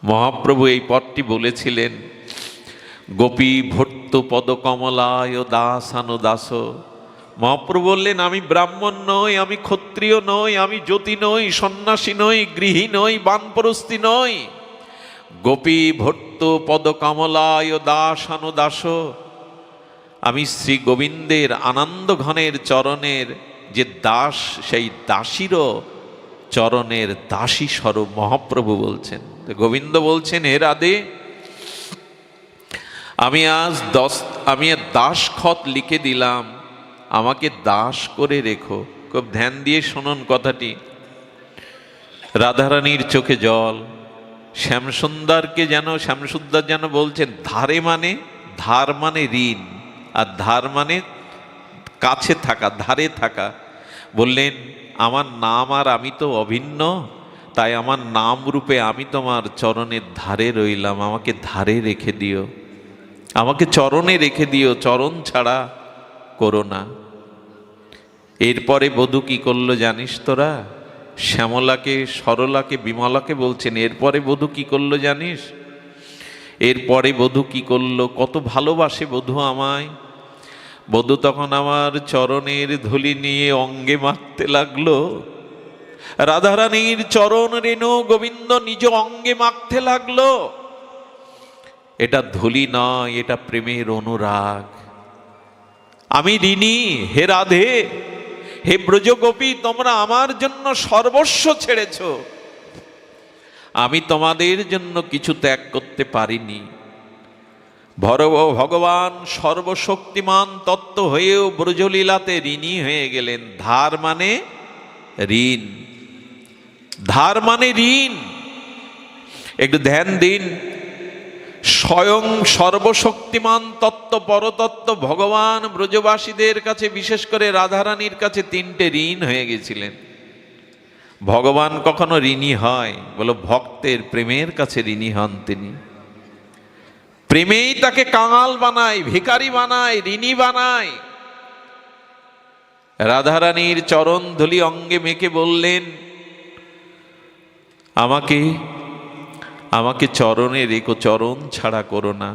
মহাপ্রভু এই পদটি বলেছিলেন, গোপী ভট্ট পদ কমলায় দাসানো দাস। মহাপ্রভু বললেন, আমি ব্রাহ্মণ নই, আমি ক্ষত্রিয় নই, আমি জ্যোতি নই, সন্ন্যাসী নই, গৃহী নই, বানপ্রস্থি নই। গোপী ভট্ট পদ কমলায় দাসানো দাস। আমি শ্রী গোবিন্দের আনন্দ ঘনের চরণের যে দাস, সেই দাসীরও চরণের দাসী স্বরূপ। মহাপ্রভু বলছেন, গোবিন্দ বলছেন, হে রাধে, আমি আজ দাসখত লিখে দিলাম, আমাকে দাস করে রেখো। খুব ধ্যান দিয়ে শুনুন কথাটি। রাধারানীর চোখে জল। শ্যামসুন্দর যেন বলছেন, ধারে মানে, ধার মানে ঋণ, আর ধার মানে কাছে থাকা, ধারে থাকা। বললেন, আমার নাম আর আমি তো অভিন্ন, তাই আমার নাম রূপে আমি তোমার চরণের ধারে রইলাম, আমাকে ধারে রেখে দিও, আমাকে চরণে রেখে দিও, চরণ ছাড়া করো না। এরপরে বধূ কি করলো জানিস তোরা? শ্যামলাকে, সরলাকে, বিমলাকে বলছেন, এরপরে বধূ কি করলো জানিস? এরপরে বধূ কি করলো? কত ভালোবাসে বধূ আমায়। বধূ তখন আমার চরণের ধুলি নিয়ে অঙ্গে মাখতে লাগলো। রাধারানীর চরণ রেণু গোবিন্দ নিজ অঙ্গে মাখতে লাগলো। এটা ধুলি নয়, এটা প্রেমের অনুরাগ। আমি ঋণী হে রাধে, হে ব্রজগোপী, তোমরা আমার জন্য সর্বস্ব ছেড়েছ, আমি তোমাদের জন্য কিছু ত্যাগ করতে পারিনি। ভগবান সর্বশক্তিমান তত্ত্ব হয়েও ব্রজলীলাতে ঋণী হয়ে গেলেন। ধার মানে ঋণ, ধার মানে ঋণ। একটু ধ্যান দিন, স্বয়ং সর্বশক্তিমান তত্ত্ব পরতত্ত্ব ভগবান ব্রজবাসীদের কাছে, বিশেষ করে রাধারানীর কাছে তিনটে ঋণ হয়ে গেছিলেন। ভগবান কখনো ঋণী হয়? বলো, ভক্তের প্রেমের কাছে ঋণী হন তিনি। প্রেমেই তাকে কাঙাল বানায়, ভিখারি বানায়, ঋণী বানায়। রাধারানীর চরণ ধুলি অঙ্গে মেখে বললেন, আমাকে চরণে রেখো, চরণ ছাড়া করো না।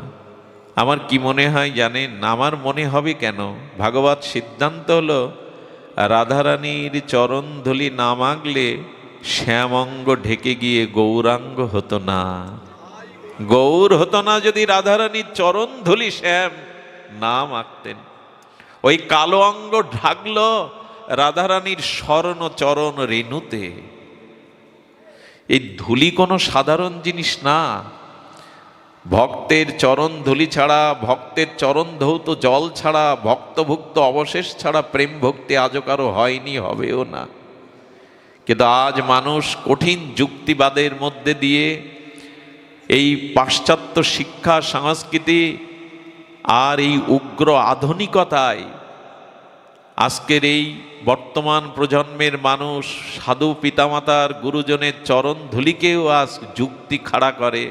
আমার কি মনে হয় জানেন? আমার মনে হবে কেন? ভাগবত সিদ্ধান্ত হলো, রাধারানীর চরণ ধুলি না মাগলে শ্যামঙ্গ ঢেকে গিয়ে গৌরাঙ্গ হতো না। গৌর হতো না যদি রাধারানীর চরণ ধুলি শ্যাম না মাখতেন। ওই কালো অঙ্গ ঢাকলো রাধারানীর স্বর্ণ চরণ রেণুতে। এই ধুলি কোনো সাধারণ জিনিস না। ভক্তের চরণ ধুলি ছাড়া, ভক্তের চরণ ধৌত জল ছাড়া, ভক্তভুক্ত অবশেষ ছাড়া প্রেম ভক্তি আজও কারো হয়নি, হবেও না। কিন্তু আজ মানুষ কঠিন যুক্তিবাদের মধ্যে দিয়ে এই পাশ্চাত্য শিক্ষা সংস্কৃতি আর এই উগ্র আধুনিকতায় আজকের এই বর্তমান প্রজন্মের মানুষ সাধু পিতামাতার গুরুজনের চরণ ধুলিকেও আজ যুক্তি খাড়া করে,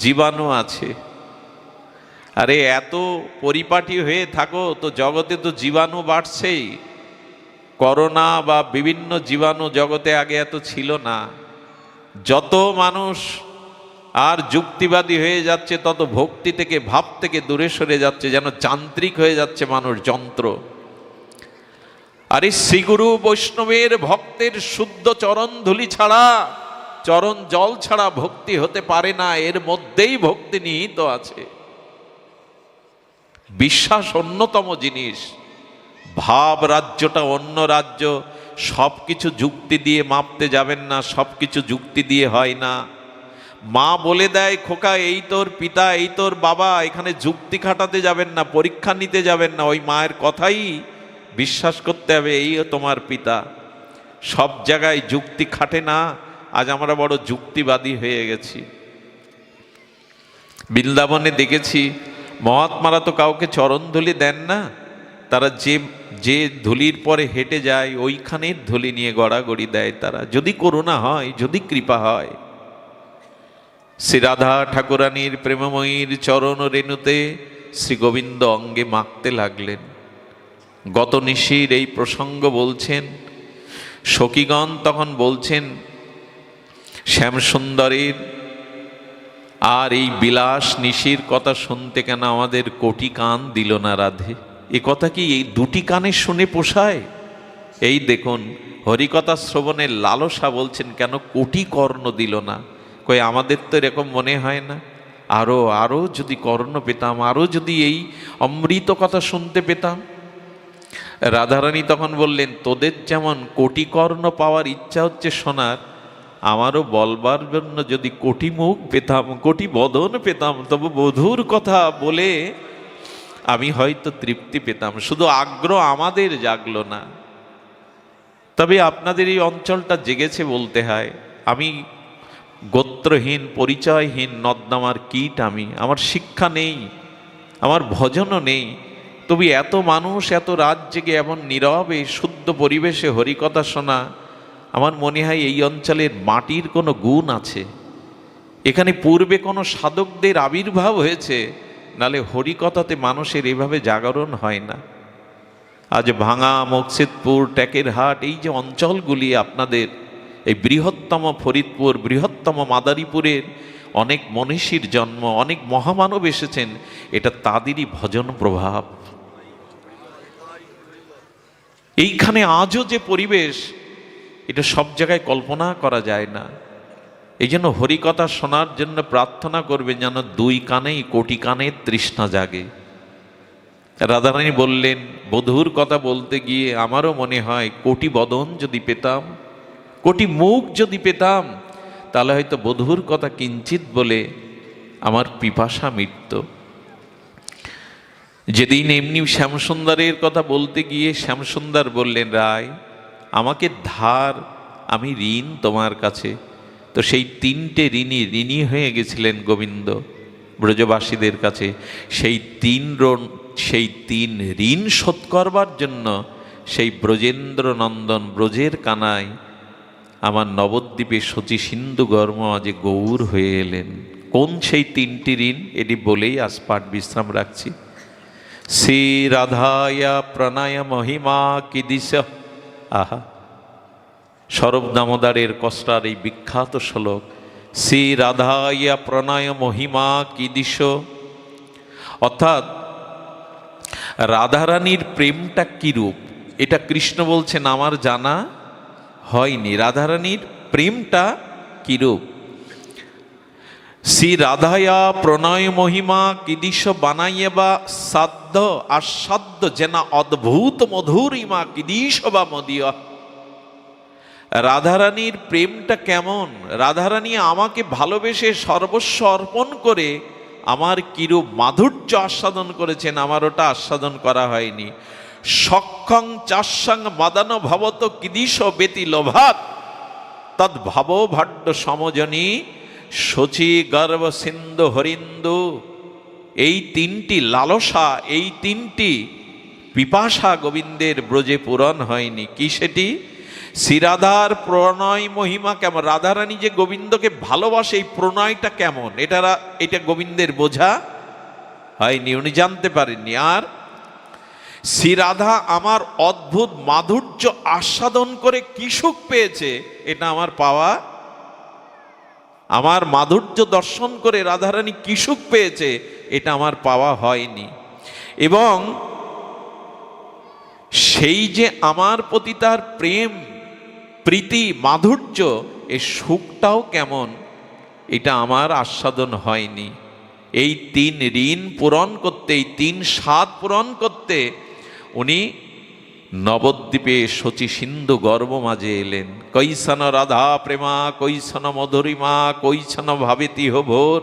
জীবাণু আছে। আরে এত পরিপাটি হয়ে থাকো তো জগতে তো জীবাণু বাড়ছেই। করোনা বা বিভিন্ন জীবাণু জগতে আগে এত ছিল না। যত মানুষ আর যুক্তিবাদী হয়ে যাচ্ছে তত ভক্তি থেকে, ভাব থেকে দূরে সরে যাচ্ছে, যেন যান্ত্রিক হয়ে যাচ্ছে মানুষ, যন্ত্র। আরে শ্রীগুরু বৈষ্ণবের ভক্তের শুদ্ধ চরণ ধুলি ছাড়া, চরণ জল ছাড়া ভক্তি হতে পারে না। এর মধ্যেই ভক্তি নিহিত আছে। বিশ্বাস অন্যতম জিনিস, ভাব রাজ্যটা অন্য রাজ্য। সব কিছু যুক্তি দিয়ে মাপতে যাবেন না, সব কিছু যুক্তি দিয়ে হয় না। মা বলে দেয়, খোকা এই তোর পিতা, এই তোর বাবা, এখানে যুক্তি খাটাতে যাবেন না, পরীক্ষা নিতে যাবেন না, ওই মায়ের কথাই বিশ্বাস করতে হবে, এই তোমার পিতা। সব জায়গায় যুক্তি খাটে না। আজ আমরা বড় যুক্তিবাদী হয়ে গেছি। বৃন্দাবনে দেখেছি মহাত্মারা তো কাউকে চরণ ধুলি দেন না, তারা যে ধুলির পরে হেঁটে যায় ওইখানের ধুলি নিয়ে গড়াগড়ি দেয় তারা, যদি করুণা হয়, যদি কৃপা হয়। শ্রী রাধা ঠাকুরানীর প্রেমময়ীর চরণ রেণুতে শ্রী গোবিন্দ অঙ্গে মাখতে লাগলেন। গত নিশির এই প্রসঙ্গ বলছেন, সখীগণ তখন বলছেন, শ্যামসুন্দরের আর এই বিলাস নিশির কথা শুনতে কেন আমাদের কোটি কান দিল না রাধে? এ কথা কি এই দুটি কানে শুনে পোষায়? এই দেখুন হরিকথা শ্রবণের লালসা বলছেন কেন কোটি কর্ণ দিল না। কই আমাদের তো এরকম মনে হয় না? আরো যদি কর্ণ পেতাম, আরো যদি এই অমৃত কথা শুনতে পেতাম। রাধারানী তখন বললেন, তোদের যেমন কোটি কর্ণ পাওয়ার ইচ্ছা হচ্ছে শোনার, আমারও বলবার জন্য যদি কোটি মুখ পেতাম, কোটি বদন পেতাম, তবু বধূর কথা বলে আমি হয়তো তৃপ্তি পেতাম। শুধু আগ্রহ আমাদের জাগলো না। তবে আপনাদের এই অঞ্চলটা জেগেছে বলতে হয়। আমি গোত্রহীন, পরিচয়হীন, নর্দমার কীট। আমার শিক্ষা নেই, আমার ভজনও নেই। তবে এত মানুষ এত রাত জেগে এমন নীরবে শুদ্ধ পরিবেশে হরিকথা শোনা, আমার মনে হয় এই অঞ্চলের মাটির কোনো গুণ আছে। এখানে পূর্বে কোনো সাধকদের আবির্ভাব হয়েছে, নালে হরিকথাতে মানুষের এভাবে জাগরণ হয় না। আজ ভাঙা, মকসিদপুর, টেকেরহাট, এই যে অঞ্চলগুলি আপনাদের, এই বৃহত্তম ফরিদপুর, বৃহত্তম মাদারীপুরের অনেক মনীষীর জন্ম, অনেক মহামানব এসেছেন, এটা তাদেরই ভজন প্রভাব। এইখানে আজও যে পরিবেশ, এটা সব জায়গায় কল্পনা করা যায় না। এই জন্য হরিকথা শোনার জন্য প্রার্থনা করবেন যেন দুই কানেই কোটি কানের তৃষ্ণা জাগে। রাধারানী বললেন, বধূর কথা বলতে গিয়ে আমারও মনে হয় কোটি বদন যদি পেতাম, কোটি মুখ যদি পেতাম, তাহলে হয়তো বধূর কথা কিঞ্চিত বলে আমার পিপাসা মিটত। যেদিন এমনি শ্যামসুন্দরের কথা বলতে গিয়ে শ্যামসুন্দর বললেন, রায় আমাকে ধার, আমি ঋণ তোমার কাছে। তো সেই তিনটে ঋণী হয়ে গেছিলেন গোবিন্দ ব্রজবাসীদের কাছে। সেই তিন ঋণ শোধ করবার জন্য সেই ব্রজেন্দ্র নন্দন ব্রজের কানাই আমার নবদ্বীপে শচী সিন্ধু গর্ম আজে গৌর হয়ে এলেন। কোন সেই তিনটি ঋণ, এটি বলেই আজ পাঠ বিশ্রাম রাখছি। শ্রী রাধায়া প্রণয় মহিমা কি দিশ। আহা, সরব দামোদরের কষ্টার এই বিখ্যাত শ্লোক, শ্রী রাধায়া প্রণয় মহিমা কি দিশ। অর্থাৎ রাধারানীর প্রেমটা কিরূপ এটা কৃষ্ণ বলছেন আমার জানা হয়নি। রাধারানীর প্রেমটা কিরূপ। শ্রী রাধায়া প্রণয় মহিমা কিদিশ বানাইয়ে বা সাধ্য আসাধ্য যেনা অদ্ভুত মধুরিমা কিদিশ বা মদিয়া। রাধারানীর প্রেমটা কেমন, রাধারানী আমাকে ভালোবেসে সর্বস্ব অর্পণ করে আমার কিরূপ মাধুর্য আস্বাদন করেছেন, আমার ওটা আস্বাদন করা হয়নি। সক্ষং চাস্যাং মাদান ভবত কিদিশ বেতি লোভাত তদ ভাব ভাড্য সমজনী শচী গর্ভ সিন্ধু হরিন্দু। এই তিনটি লালসা, এই তিনটি পিপাসা গোবিন্দের ব্রজে পূরণ হয়নি। কি সেটি? শ্রীরাধার প্রণয় মহিমা কেমন, রাধারানী যে গোবিন্দকে ভালোবাসে এই প্রণয়টা কেমন, এটা গোবিন্দের বোঝা হয়নি, উনি জানতে পারেননি। আর শ্রীরাধা আমার অদ্ভুত মাধুর্য আস্বাদন করে কি সুখ পেয়েছে, এটা আমার পাওয়া, আমার মাধুর্য দর্শন করে রাধারানী কি সুখ পেয়েছে এটা আমার পাওয়া হয়নি। এবং সেই যে আমার প্রতি তার প্রেম প্রীতি মাধুর্য, এই সুখটাও কেমন এটা আমার আস্বাদন হয়নি। এই তিন ঋণ পূরণ করতে, এই তিন স্বাদ পূরণ করতে উনি নবদ্বীপে শচী সিন্ধু গর্ভ মাঝে এলেন। কৈসন রাধা প্রেমা কৈসন মধুরিমা কৈসন ভাবেতি ভোর।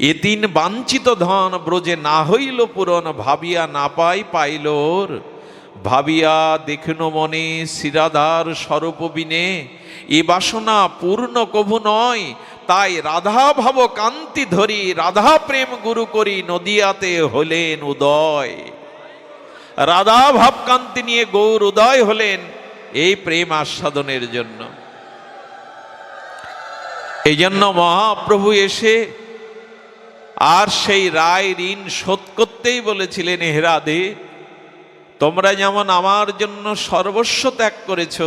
এ তিন বাঞ্ছিত ধন ব্রজে না হইল পূরণ, ভাবিয়া না পাইল ওর। ভাবিয়া দেখুন মনে শ্রীরাধার স্বরূপ বিনে, এ বাসনা পূর্ণ কভু নয়। তাই রাধা ভাব কান্তি ধরি, রাধা প্রেম গুরু করি নদিয়াতে হলেন উদয়। রাধা ভাবকান্তি নিয়ে গৌর উদয় হলেন এই প্রেম আস্বাদনের জন্য। এই জন্য মহাপ্রভু এসে আর সেই রায় ঋণ শোধ করতেই বলেছিলেন, হে রাধে তোমরা যেমন আমার জন্য সর্বস্ব ত্যাগ করেছ,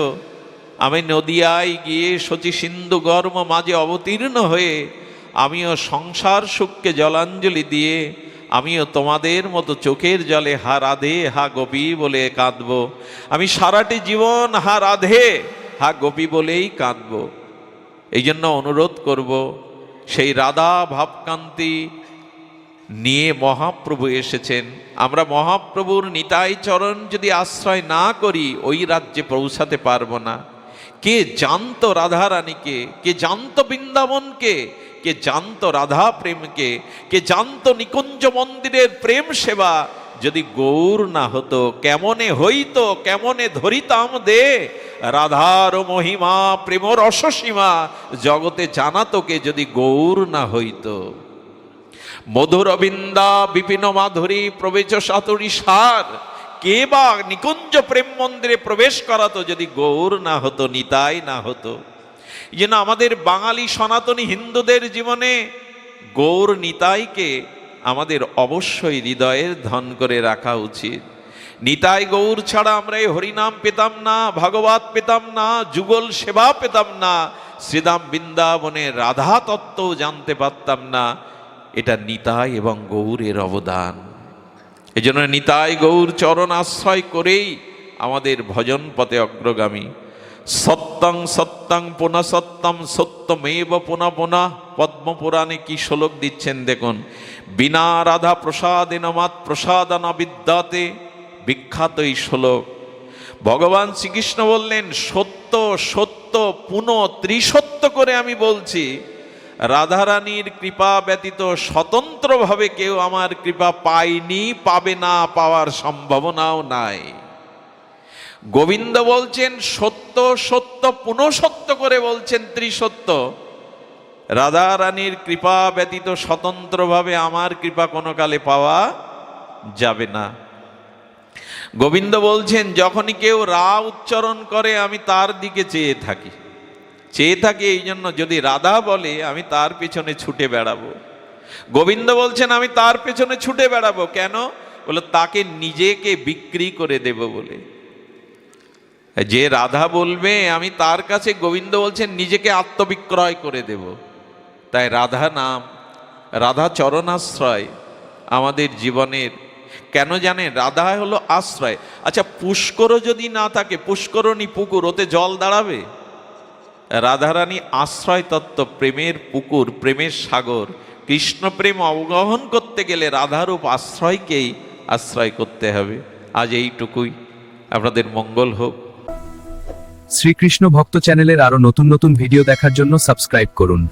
আমি নদিয়ায় গিয়ে শচী সিন্ধু গর্ভ মাঝে অবতীর্ণ হয়ে আমিও সংসার সুখকে জলাঞ্জলি দিয়ে আমিও তোমাদের মতো চোখের জলে হা রাধে হা গোপী বলে কাঁদব। আমি সারাটি জীবন হা রাধে হা গোপী বলেই কাঁদব। এই জন্য অনুরোধ করব, সেই রাধা ভাবকান্তি নিয়ে মহাপ্রভু এসেছেন। আমরা মহাপ্রভুর নিতাই চরণ যদি আশ্রয় না করি ওই রাজ্যে পৌঁছাতে পারবো না। কে জানতো রাধারানীকে, কে জানতো বৃন্দাবনকে, কে জানতো রাধা প্রেমকে, কে জানতো নিকুঞ্জ মন্দিরের প্রেম সেবা যদি গৌর না হতো কেমনে হইতো, কেমনে ধরিতাম দে রাধার মহিমা প্রেম রসসীমা জগতে জানাতোকে যদি গৌর না হইতো। মধুর বৃন্দা বিপিন মাধুরী প্রবেশ সাতুরী সার, কে বা নিকুঞ্জ প্রেম মন্দিরে প্রবেশ করাতো যদি গৌর না হতো, নিতাই না হতো। এই জন্য আমাদের বাঙালি সনাতনী হিন্দুদের জীবনে গৌর নিতাইকে আমাদের অবশ্যই হৃদয়ের ধন করে রাখা উচিত। নিতাই গৌর ছাড়া আমরা এই হরিনাম পেতাম না, ভাগবত পেতাম না, যুগল সেবা পেতাম না, শ্রীধাম বৃন্দাবনে রাধা তত্ত্ব জানতে পারতাম না। এটা নিতাই এবং গৌরের অবদান। এই জন্য নিতাই গৌর চরণ আশ্রয় করেই আমাদের ভজন পথে অগ্রগামী। সত্যং সত্যং পুনঃ সত্যম সত্যমেব পুনঃ পুনঃ। পদ্মপুরাণে কি শ্লোক দিচ্ছেন দেখুন, বিনা রাধা প্রসাদেন মাত প্রসাদন বিদ্যাতে। বিখ্যাত এই শ্লোক। ভগবান শ্রীকৃষ্ণ বললেন, সত্য সত্য পুনঃ ত্রিসত্য করে আমি বলছি, রাধারানীর কৃপা ব্যতীত স্বতন্ত্রভাবে কেউ আমার কৃপা পায়নি, পাবে না, পাওয়ার সম্ভাবনাও নাই। গোবিন্দ বলছেন সত্য সত্য পুনঃসত্য করে বলছেন ত্রিসত্য, রাধারানীর কৃপা ব্যতীত স্বতন্ত্রভাবে আমার কৃপা কোনো কালে পাওয়া যাবে না। গোবিন্দ বলছেন যখনই কেউ রা উচ্চারণ করে আমি তার দিকে চেয়ে থাকি এই জন্য যদি রাধা বলে আমি তার পেছনে ছুটে বেড়াবো। গোবিন্দ বলছেন আমি তার পেছনে ছুটে বেড়াবো কেন? বলে তাকে নিজেকে বিক্রি করে দেব বলে। যে রাধা বলবে আমি তার কাছে, গোবিন্দ বলছেন নিজেকে আত্মবিক্রয় করে দেব। তাই রাধা নাম, রাধা চরণাশ্রয় আমাদের জীবনের। কেন জানেন? রাধা হলো আশ্রয়। আচ্ছা, পুষ্কর যদি না থাকে, পুষ্করণী পুকুর, ওতে জল দাঁড়াবে? রাধারানী আশ্রয় তত্ত্ব, প্রেমের পুকুর, প্রেমের সাগর। কৃষ্ণ প্রেম অবগাহন করতে গেলে রাধারূপ আশ্রয়কেই আশ্রয় করতে হবে। আজ এইটুকুই, আপনাদের মঙ্গল হোক। শ্রীকৃষ্ণ ভক্ত চ্যানেলের আরো নতুন নতুন ভিডিও দেখার জন্য সাবস্ক্রাইব করুন।